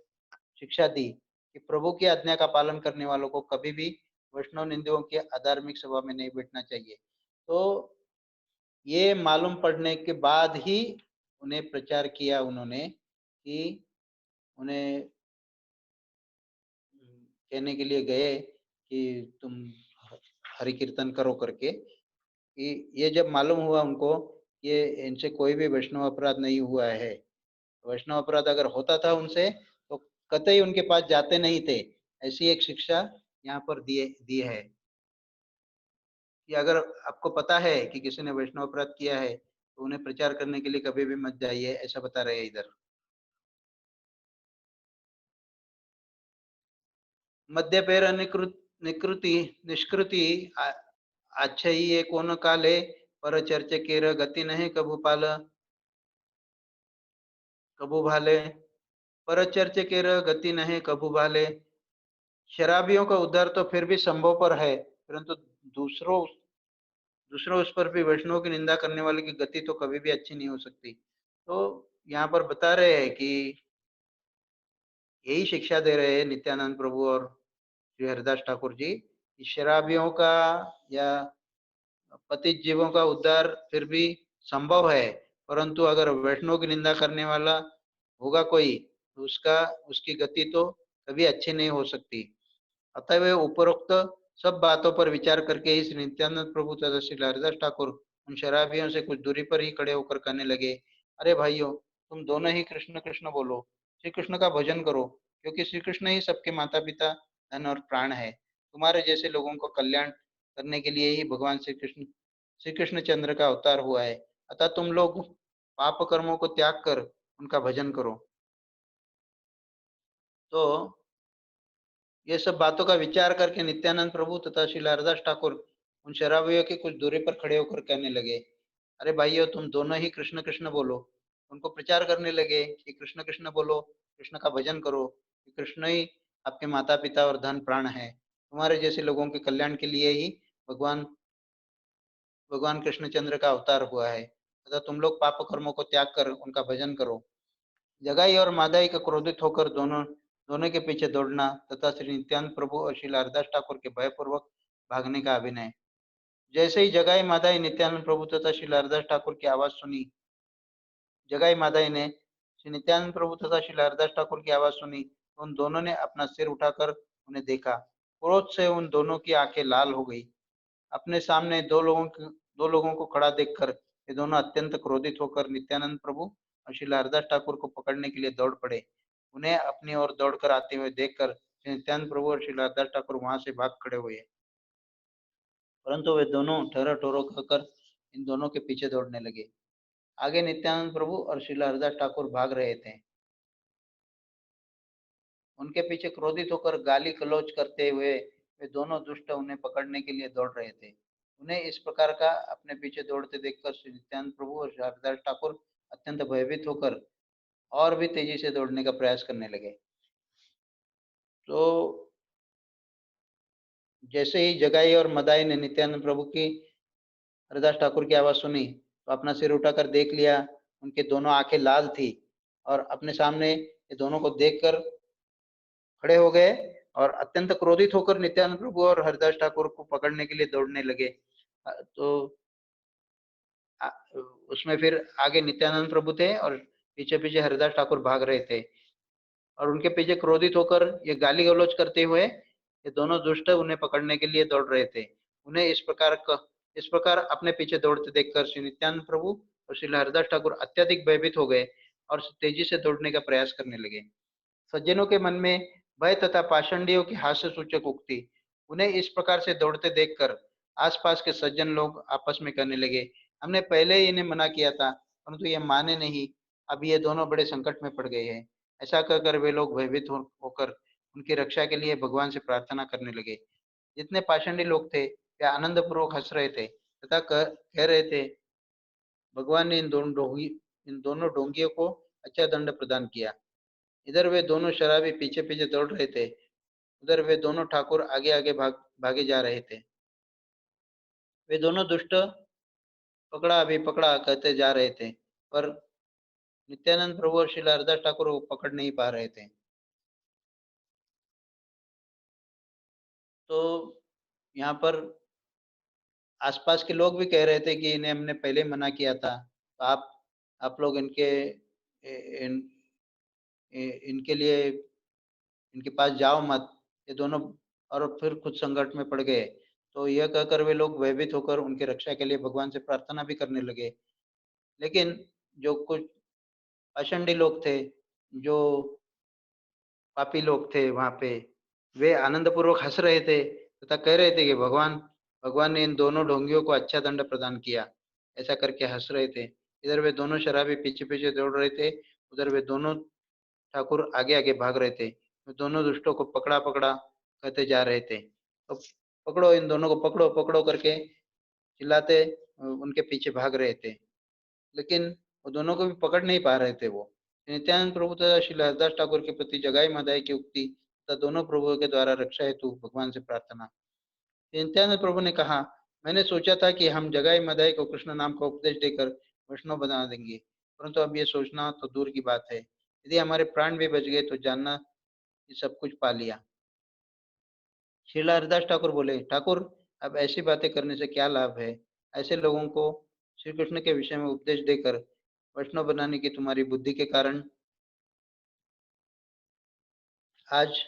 शिक्षा दी कि प्रभु की आज्ञा का पालन करने वालों को कभी भी वैष्णव निंदुओं की अधार्मिक सभा में नहीं बैठना चाहिए। तो ये मालूम पड़ने के बाद ही उन्हें प्रचार किया उन्होंने कि उन्हें कहने के लिए गए कि तुम हरि कीर्तन करो करके, कि ये जब मालूम हुआ उनको ये इनसे कोई भी वैष्णव अपराध नहीं हुआ है, वैष्णव अपराध अगर होता था उनसे तो कतई उनके पास जाते नहीं थे, ऐसी एक शिक्षा यहाँ पर दिए दी है कि अगर आपको पता है कि किसी ने वैष्णव अपराध किया है तो उन्हें प्रचार करने के लिए कभी भी मत जाइए, ऐसा बता रहे हैं इधर। मध्य पैर निकृति निष्कृति आच्छई कोन काले पर चर्चे केर गति नहीं कबू पाल कबू भाले पर चर्चे केर गति नहीं कबू भाले। शराबियों का उद्धार तो फिर भी संभव पर है, परंतु दूसरों दूसरों उस पर भी वैष्णव की निंदा करने वाले की गति तो कभी भी अच्छी नहीं हो सकती। तो यहाँ पर बता रहे हैं कि यही शिक्षा दे रहे हैं नित्यानंद प्रभु और श्री हरिदास ठाकुर जी कि शराबियों का या पतित जीवों का उद्धार फिर भी संभव है, परंतु अगर वैष्णव की निंदा करने वाला होगा कोई तो उसका उसकी गति तो कभी अच्छी नहीं हो सकती। अतः वे उपरोक्त सब बातों पर विचार करके ही श्री नित्यानंद प्रभु तथा श्री हरिदास ठाकुर उन शराबियों से कुछ दूरी पर ही खड़े होकर कहने लगे, अरे भाइयों, तुम दोनों ही कृष्ण कृष्ण बोलो, श्री कृष्ण का भजन करो, क्योंकि श्री कृष्ण ही सबके माता पिता धन और प्राण है। तुम्हारे जैसे लोगों को कल्याण करने के लिए ही भगवान श्री कृष्ण चंद्र का अवतार हुआ है। अतः तुम लोग पाप कर्मों को त्याग कर उनका भजन करो। तो ये सब बातों का विचार करके नित्यानंद प्रभु तथा श्री हरिदास ठाकुर उन शराबियों की कुछ दूरी पर खड़े होकर कहने लगे, अरे भाइयों, तुम दोनों ही कृष्ण कृष्ण बोलो। उनको प्रचार करने लगे कि कृष्ण कृष्ण बोलो, कृष्ण का भजन करो, कि कृष्ण ही आपके माता पिता और धन प्राण है। तुम्हारे जैसे लोगों के कल्याण के लिए ही भगवान भगवान कृष्णचंद्र का अवतार हुआ है। अतः तुम लोग पाप कर्मों को त्याग कर उनका भजन करो। जगाई और मादाई का क्रोधित होकर दोनों दोनों के पीछे दौड़ना तथा श्री नित्यानंद प्रभु और श्री हरिदास ठाकुर के भयपूर्वक भागने का अभिनय। जैसे ही जगाई मादाई नित्यानंद प्रभु तथा श्री हरिदास ठाकुर की आवाज सुनी, जगाई मादाई ने श्री नित्यानंद प्रभु तथा श्री हरिदास ठाकुर की आवाज सुनी तो उन दोनों ने अपना सिर उठाकर उन्हें देखा। क्रोध से उन दोनों की आंखें लाल हो गई। अपने सामने दो लोगों को खड़ा देखकर ये दोनों अत्यंत क्रोधित होकर नित्यानंद प्रभु और श्री हरिदास ठाकुर को पकड़ने के लिए दौड़ पड़े। उन्हें अपनी ओर दौड़कर आते हुए देखकर श्री नित्यानंद प्रभु और श्री हरिदास ठाकुर वहां से भाग खड़े हुए, परंतु वे दोनों ठहरो ठहरो कहकर इन दोनों के पीछे दौड़ने लगे। आगे नित्यानंद प्रभु और श्री हरिदास ठाकुर भाग रहे थे। उनके पीछे क्रोधित होकर गाली गलौज करते हुए वे दोनों दुष्ट उन्हें पकड़ने के लिए दौड़ रहे थे। उन्हें इस प्रकार का अपने पीछे दौड़ते देखकर श्री नित्यानंद प्रभु और श्री हरिदास ठाकुर अत्यंत भयभीत होकर और भी तेजी से दौड़ने का प्रयास करने लगे। तो जैसे ही जगाई और मदाई ने नित्यानंद प्रभु की हरिदास ठाकुर की आवाज सुनी तो अपना सिर उठाकर देख लिया, उनके दोनों आंखें लाल थी और अपने सामने ये दोनों को देखकर खड़े हो गए और अत्यंत क्रोधित होकर नित्यानंद प्रभु और हरिदास ठाकुर को पकड़ने के लिए दौड़ने लगे। तो आ, उसमें फिर आगे नित्यानंद प्रभु थे और पीछे पीछे हरिदास ठाकुर भाग रहे थे और उनके पीछे क्रोधित होकर ये गाली गलौज करते हुए ये दोनों दुष्ट उन्हें पकड़ने के लिए दौड़ रहे थे। उन्हें इस प्रकार अपने पीछे दौड़ते देखकर श्री नित्यानंद प्रभु और श्री हरिदास ठाकुर अत्यधिक भयभीत हो गए और तेजी से दौड़ने का प्रयास करने लगे। सज्जनों के मन में भय तथा पाषंडियों की हास्य सूचक उक्ति, उन्हें इस प्रकार से दौड़ते देखकर आसपास के सज्जन लोग आपस में कहने लगे, हमने पहले ही इन्हें मना किया था परंतु ये माने नहीं, अब ये दोनों बड़े संकट में पड़ गए हैं। ऐसा कहकर वे लोग भयभीत होकर उनकी रक्षा के लिए भगवान से प्रार्थना करने लगे। जितने पाषंडी लोग थे वे आनंद पूर्वक हंस रहे थे तथा कह रहे थे, भगवान ने इन दोनों ढोंगियों को अच्छा दंड प्रदान किया। इधर वे दोनों शराबी पीछे पीछे दौड़ रहे थे, उधर वे दोनों ठाकुर आगे आगे भागे जा रहे थे। वे दोनों दुष्ट पकड़ा अभी पकड़ा कहते जा रहे थे पर नित्यानंद प्रभु और श्री हरिदास ठाकुर को पकड़ नहीं पा रहे थे। तो यहाँ पर आसपास के लोग भी कह रहे थे कि इन्हें हमने पहले मना किया था, तो आप लोग इन, इनके लिए इनके पास जाओ मत। ये दोनों और फिर खुद संकट में पड़ गए। तो यह कहकर वे लोग भयभीत होकर उनकी रक्षा के लिए भगवान से प्रार्थना भी करने लगे। लेकिन जो कुछ पाषंडी लोग थे, जो पापी लोग थे वहां पे, वे आनंद पूर्वक हंस रहे थे तथा कह रहे थे कि भगवान भगवान ने इन दोनों ढोंगियों को अच्छा दंड प्रदान किया, ऐसा करके हंस रहे थे। इधर वे दोनों शराबी पीछे पीछे दौड़ रहे थे, उधर वे दोनों ठाकुर आगे आगे भाग रहे थे। वे दोनों दुष्टों को पकड़ा पकड़ा कहते जा रहे थे, तो पकड़ो इन दोनों को, पकड़ो पकड़ो करके चिल्लाते उनके पीछे भाग रहे थे। लेकिन वो दोनों को भी पकड़ नहीं पा रहे थे। वो नित्यानंद प्रभु तथा श्री हरिदास ठाकुर के प्रति जगाई मादाई की उक्ति तथा दोनों प्रभुओं के द्वारा रक्षा हेतु भगवान से प्रार्थना। नित्यानंद प्रभु ने कहा, मैंने सोचा था कि हम जगाई मादाई को कृष्ण नाम का उपदेश देकर वैष्णव बना देंगे, परंतु अब ये सोचना तो दूर की बात है। यदि हमारे प्राण भी बच गए तो जानना ये सब कुछ पा लिया। श्रीला हरिदास ठाकुर बोले, ठाकुर अब ऐसी बातें करने से क्या लाभ है। ऐसे लोगों को श्री कृष्ण के विषय में उपदेश देकर वैष्णव बनाने की तुम्हारी बुद्धि के कारण आज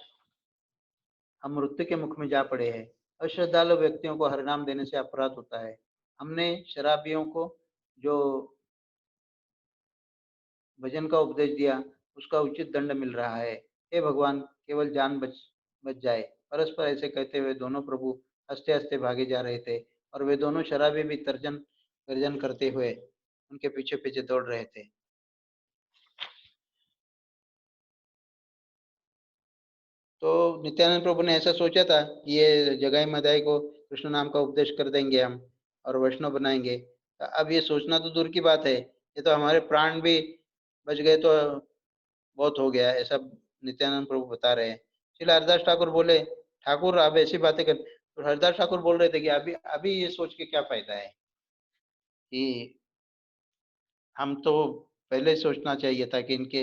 हम मृत्यु के मुख में जा पड़े हैं। अश्रद्धालु व्यक्तियों को हरिनाम देने से अपराध होता है। हमने शराबियों को जो भजन का उपदेश दिया उसका उचित दंड मिल रहा है। हे भगवान, केवल जान बच जाए। परस्पर ऐसे कहते हुए दोनों प्रभु हंसते हंसते भागे जा रहे थे और वे दोनों शराबी भी तर्जन गर्जन करते हुए उनके पीछे पीछे दौड़ रहे थे। तो नित्यानंद प्रभु ने ऐसा सोचा था कि ये जगाई मदाई को कृष्ण नाम का उपदेश कर देंगे हम और वैष्णव बनाएंगे। अब ये सोचना तो दूर की बात है, ये तो हमारे प्राण भी बच गए तो बहुत हो गया, ऐसा नित्यानंद प्रभु बता रहे हैं। इसलिए हरिदास ठाकुर बोले, ठाकुर आप ऐसी बातें कर, तो हरिदास ठाकुर बोल रहे थे कि अभी अभी ये सोच के क्या फायदा है कि हम तो पहले सोचना चाहिए था कि इनके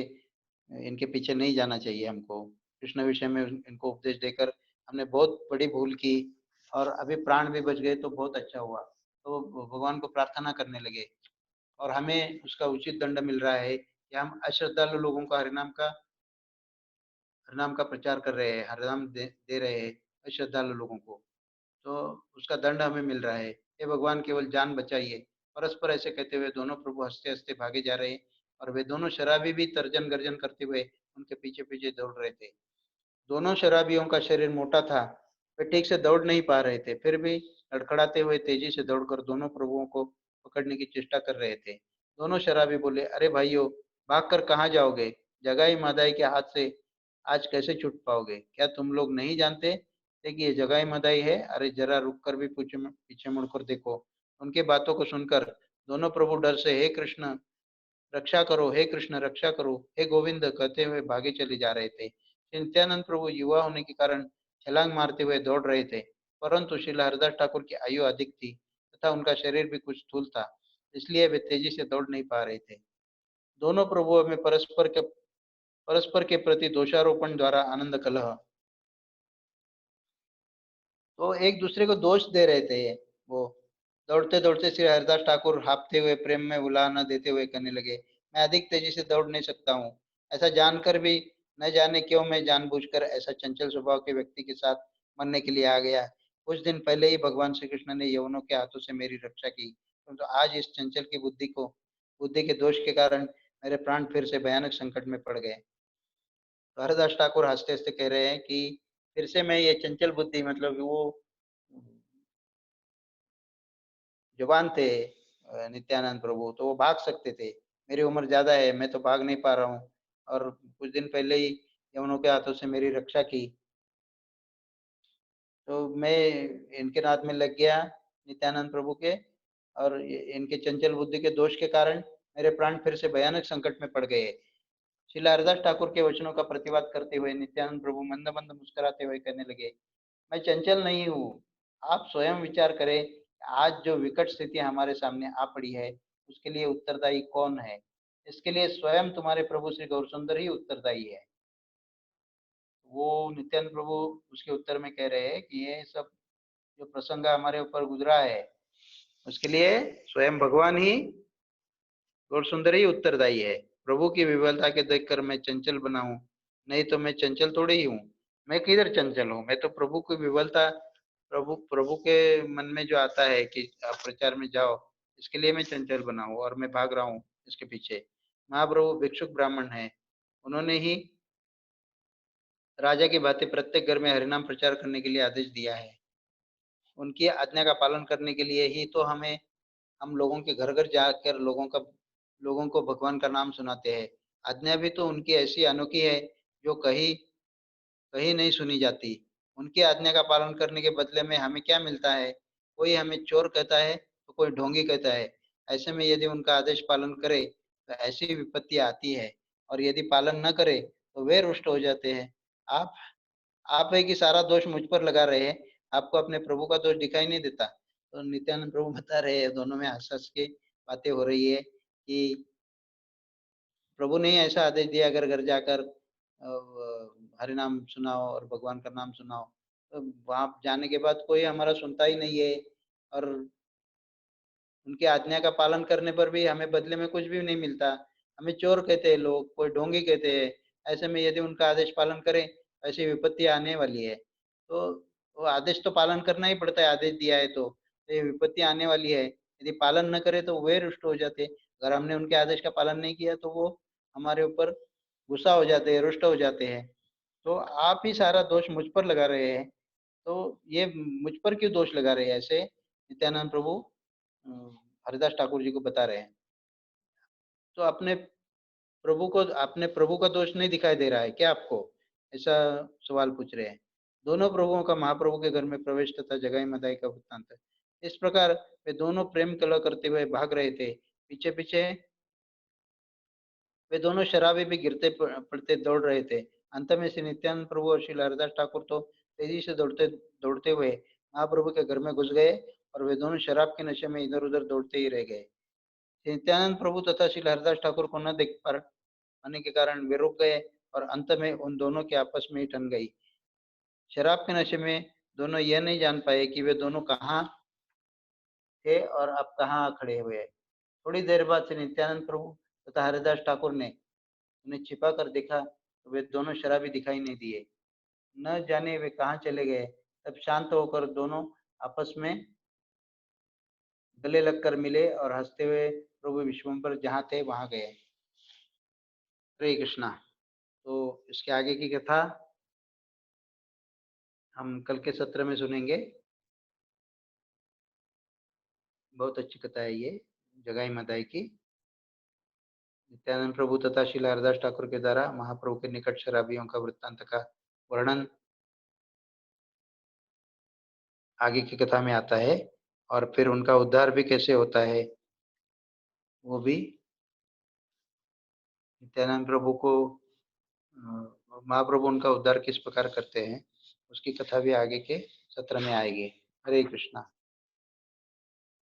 इनके पीछे नहीं जाना चाहिए हमको। कृष्ण विषय में इनको उपदेश देकर हमने बहुत बड़ी भूल की और अभी प्राण भी बच गए तो बहुत अच्छा हुआ। तो भगवान को प्रार्थना करने लगे और हमें उसका उचित दंड मिल रहा है कि हम अश्रद्धालु लोगों का हरिनाम का प्रचार कर रहे हैं, हरिनाम दे रहे हैं अश्रद्धालु लोगों को, तो उसका दंड हमें मिल रहा है। हे भगवान, केवल जान बचाइए। परस्पर ऐसे कहते हुए दोनों प्रभु हंसते हंसते भागे जा रहे और वे दोनों शराबी भी तर्जन गर्जन करते हुए उनके पीछे पीछे दौड़ रहे थे। दोनों शराबियों का शरीर मोटा था, वे ठीक से दौड़ नहीं पा रहे थे, फिर भी लड़खड़ाते हुए तेजी से दौड़कर दोनों प्रभुओं को पकड़ने की चेष्टा कर रहे थे। दोनों शराबी बोले, अरे भाइयों, भागकर कहाँ जाओगे। जगाई मादाई के हाथ से आज कैसे छूट पाओगे। क्या तुम लोग नहीं जानते थे कि ये जगाई मादाई है। अरे जरा रुक कर भी पीछे मुड़कर देखो। उनके बातों को सुनकर दोनों प्रभु डर से, हे कृष्ण रक्षा करो, हे कृष्ण रक्षा करो, हे गोविंद कहते हुए भागे चले जा रहे थे। नित्यानंद प्रभु युवा होने के कारण छलांग मारते हुए दौड़ रहे थे, परंतु श्री हरिदास ठाकुर की आयु अधिक थी तथा उनका शरीर भी कुछ स्थूल था, इसलिए वे तेजी से दौड़ नहीं पा रहे थे। दोनों प्रभुओं में परस्पर के प्रति दोषारोपण द्वारा आनंद कलह। तो एक दूसरे को दोष दे रहे थे ये। वो दौड़ते दौड़ते श्री हरिदास ठाकुर हाँफते हुए प्रेम में उला न देते हुए कहने लगे, मैं अधिक तेजी से दौड़ नहीं सकता हूँ। ऐसा जानकर भी न जाने क्यों मैं जानबूझकर ऐसा चंचल स्वभाव के व्यक्ति के साथ मरने के लिए आ गया। कुछ दिन पहले ही भगवान श्री कृष्ण ने यवनों के हाथों से मेरी रक्षा की, परंतु आज इस चंचल की बुद्धि के दोष के कारण मेरे प्राण फिर से भयानक संकट में पड़ गए। तो हरिदास ठाकुर हंसते हंसते कह रहे हैं कि फिर से मैं ये चंचल बुद्धि, मतलब वो जवान थे नित्यानंद प्रभु, तो वो भाग सकते थे। मेरी उम्र ज्यादा है, मैं तो भाग नहीं पा रहा हूँ, और कुछ दिन पहले ही यवनों के हाथों से मेरी रक्षा की, तो मैं इनके नाद में लग गया नित्यानंद प्रभु के, और इनके चंचल बुद्धि के दोष के कारण मेरे प्राण फिर से भयानक संकट में पड़ गए। श्रीला हरिदास ठाकुर के वचनों का प्रतिवाद करते हुए नित्यानंद प्रभु मंद मंद मुस्कुराते हुए कहने लगे, मैं चंचल नहीं हूँ। आप स्वयं विचार करें, आज जो विकट स्थिति हमारे सामने आ पड़ी है, उसके लिए उत्तरदायी कौन है? इसके लिए स्वयं तुम्हारे प्रभु श्री गौरसुंदर ही उत्तरदायी है। वो नित्यानंद प्रभु उसके उत्तर में कह रहे हैं कि ये सब जो प्रसंग हमारे ऊपर गुजरा है, उसके लिए स्वयं भगवान ही, गौरसुंदर ही उत्तरदायी है। प्रभु की विफलता के देखकर मैं चंचल बना हूँ, नहीं तो मैं चंचल थोड़ी ही हूँ। मैं किधर चंचल हूँ, मैं तो प्रभु की विफलता, प्रभु प्रभु के मन में जो आता है कि आप प्रचार में जाओ, इसके लिए मैं चंचल बना हूँ और मैं भाग रहा हूँ इसके पीछे। महाप्रभु भिक्षुक ब्राह्मण है, उन्होंने ही राजा की भांति प्रत्येक घर में हरिनाम प्रचार करने के लिए आदेश दिया है। उनकी आज्ञा का पालन करने के लिए ही तो हम लोगों के घर घर जाकर लोगों को भगवान का नाम सुनाते हैं। आज्ञा भी तो उनकी ऐसी अनोखी है जो कहीं कहीं नहीं सुनी जाती। उनकी आज्ञा का पालन करने के बदले में हमें क्या मिलता है? कोई हमें चोर कहता है तो कोई ढोंगी कहता है। ऐसे में यदि उनका आदेश पालन करे तो ऐसी विपत्ति आती है, और यदि पालन न करे तो वे रुष्ट हो जाते हैं। आप आप है कि सारा दोष मुझ पर लगा रहे हैं, आपको अपने प्रभु का दोष दिखाई नहीं देता? तो नित्यानंद प्रभु बता रहे हैं, दोनों में हंस हंस के बातें हो रही है कि प्रभु ने ऐसा आदेश दिया, अगर घर जाकर हरि नाम सुनाओ और भगवान का नाम सुनाओ, तो वहां जाने के बाद कोई हमारा सुनता ही नहीं है, और उनकी आज्ञा का पालन करने पर भी हमें बदले में कुछ भी नहीं मिलता। हमें चोर कहते हैं लोग, कोई ढोंगी कहते हैं। ऐसे में यदि उनका आदेश पालन करें तो ऐसी विपत्ति आने वाली है। तो वो आदेश तो पालन करना ही पड़ता है, आदेश दिया है तो ये विपत्ति आने वाली है। यदि पालन न करे तो वे रुष्ट हो जाते हैं। अगर हमने उनके आदेश का पालन नहीं किया तो वो हमारे ऊपर गुस्सा हो जाते हैं, रुष्ट हो जाते हैं। तो आप ही सारा दोष मुझ पर लगा रहे हैं, तो ये मुझ पर क्यों दोष लगा रहे हैं? ऐसे नित्यानंद प्रभु हरिदास ठाकुर जी को बता रहे हैं। तो अपने प्रभु का दोष नहीं दिखाई दे रहा है क्या आपको? ऐसा सवाल पूछ रहे हैं। दोनों प्रभुओं का महाप्रभु के घर में प्रवेश तथा जगाई मदाई का वृत्तांत है। इस प्रकार वे दोनों प्रेम कलह करते हुए भाग रहे थे। पीछे पीछे वे दोनों शराबी भी गिरते पड़ते दौड़ रहे थे। अंत में श्री नित्यानंद प्रभु और श्री हरिदास ठाकुर तो तेजी से दौड़ते दौड़ते हुए महाप्रभु के घर में घुस गए, और वे दोनों शराब के नशे में इधर उधर दौड़ते ही रह गए। नित्यानंद प्रभु तथा श्री हरिदास ठाकुर को न देख पाने के कारण वे रुक गए, और अंत में उन दोनों के आपस में ही ठन गई। शराब के नशे में दोनों यह नहीं जान पाए कि वे दोनों कहाँ थे और अब कहाँ खड़े हुए हैं। थोड़ी देर बाद श्री नित्यानंद प्रभु तथा हरिदास ठाकुर ने उन्हें छिपा कर देखा तो वे दोनों शराबी दिखाई नहीं दिए। न जाने वे कहाँ चले गए। तब शांत होकर दोनों आपस में गले लगकर मिले और हंसते हुए प्रभु विश्वम्भर जहाँ थे वहां गए। हरे कृष्णा। तो इसके आगे की कथा हम कल के सत्र में सुनेंगे। बहुत अच्छी कथा है ये, जगाई मदाई की। नित्यानंद प्रभु तथा श्रील हरिदास ठाकुर के द्वारा महाप्रभु के निकट शराबियों का वृत्तांत का वर्णन आगे की कथा में आता है, और फिर उनका उद्धार भी कैसे होता है वो भी नित्यानंद प्रभु को महाप्रभु उनका उद्धार किस प्रकार करते हैं उसकी कथा भी आगे के सत्र में आएगी। हरे कृष्णा।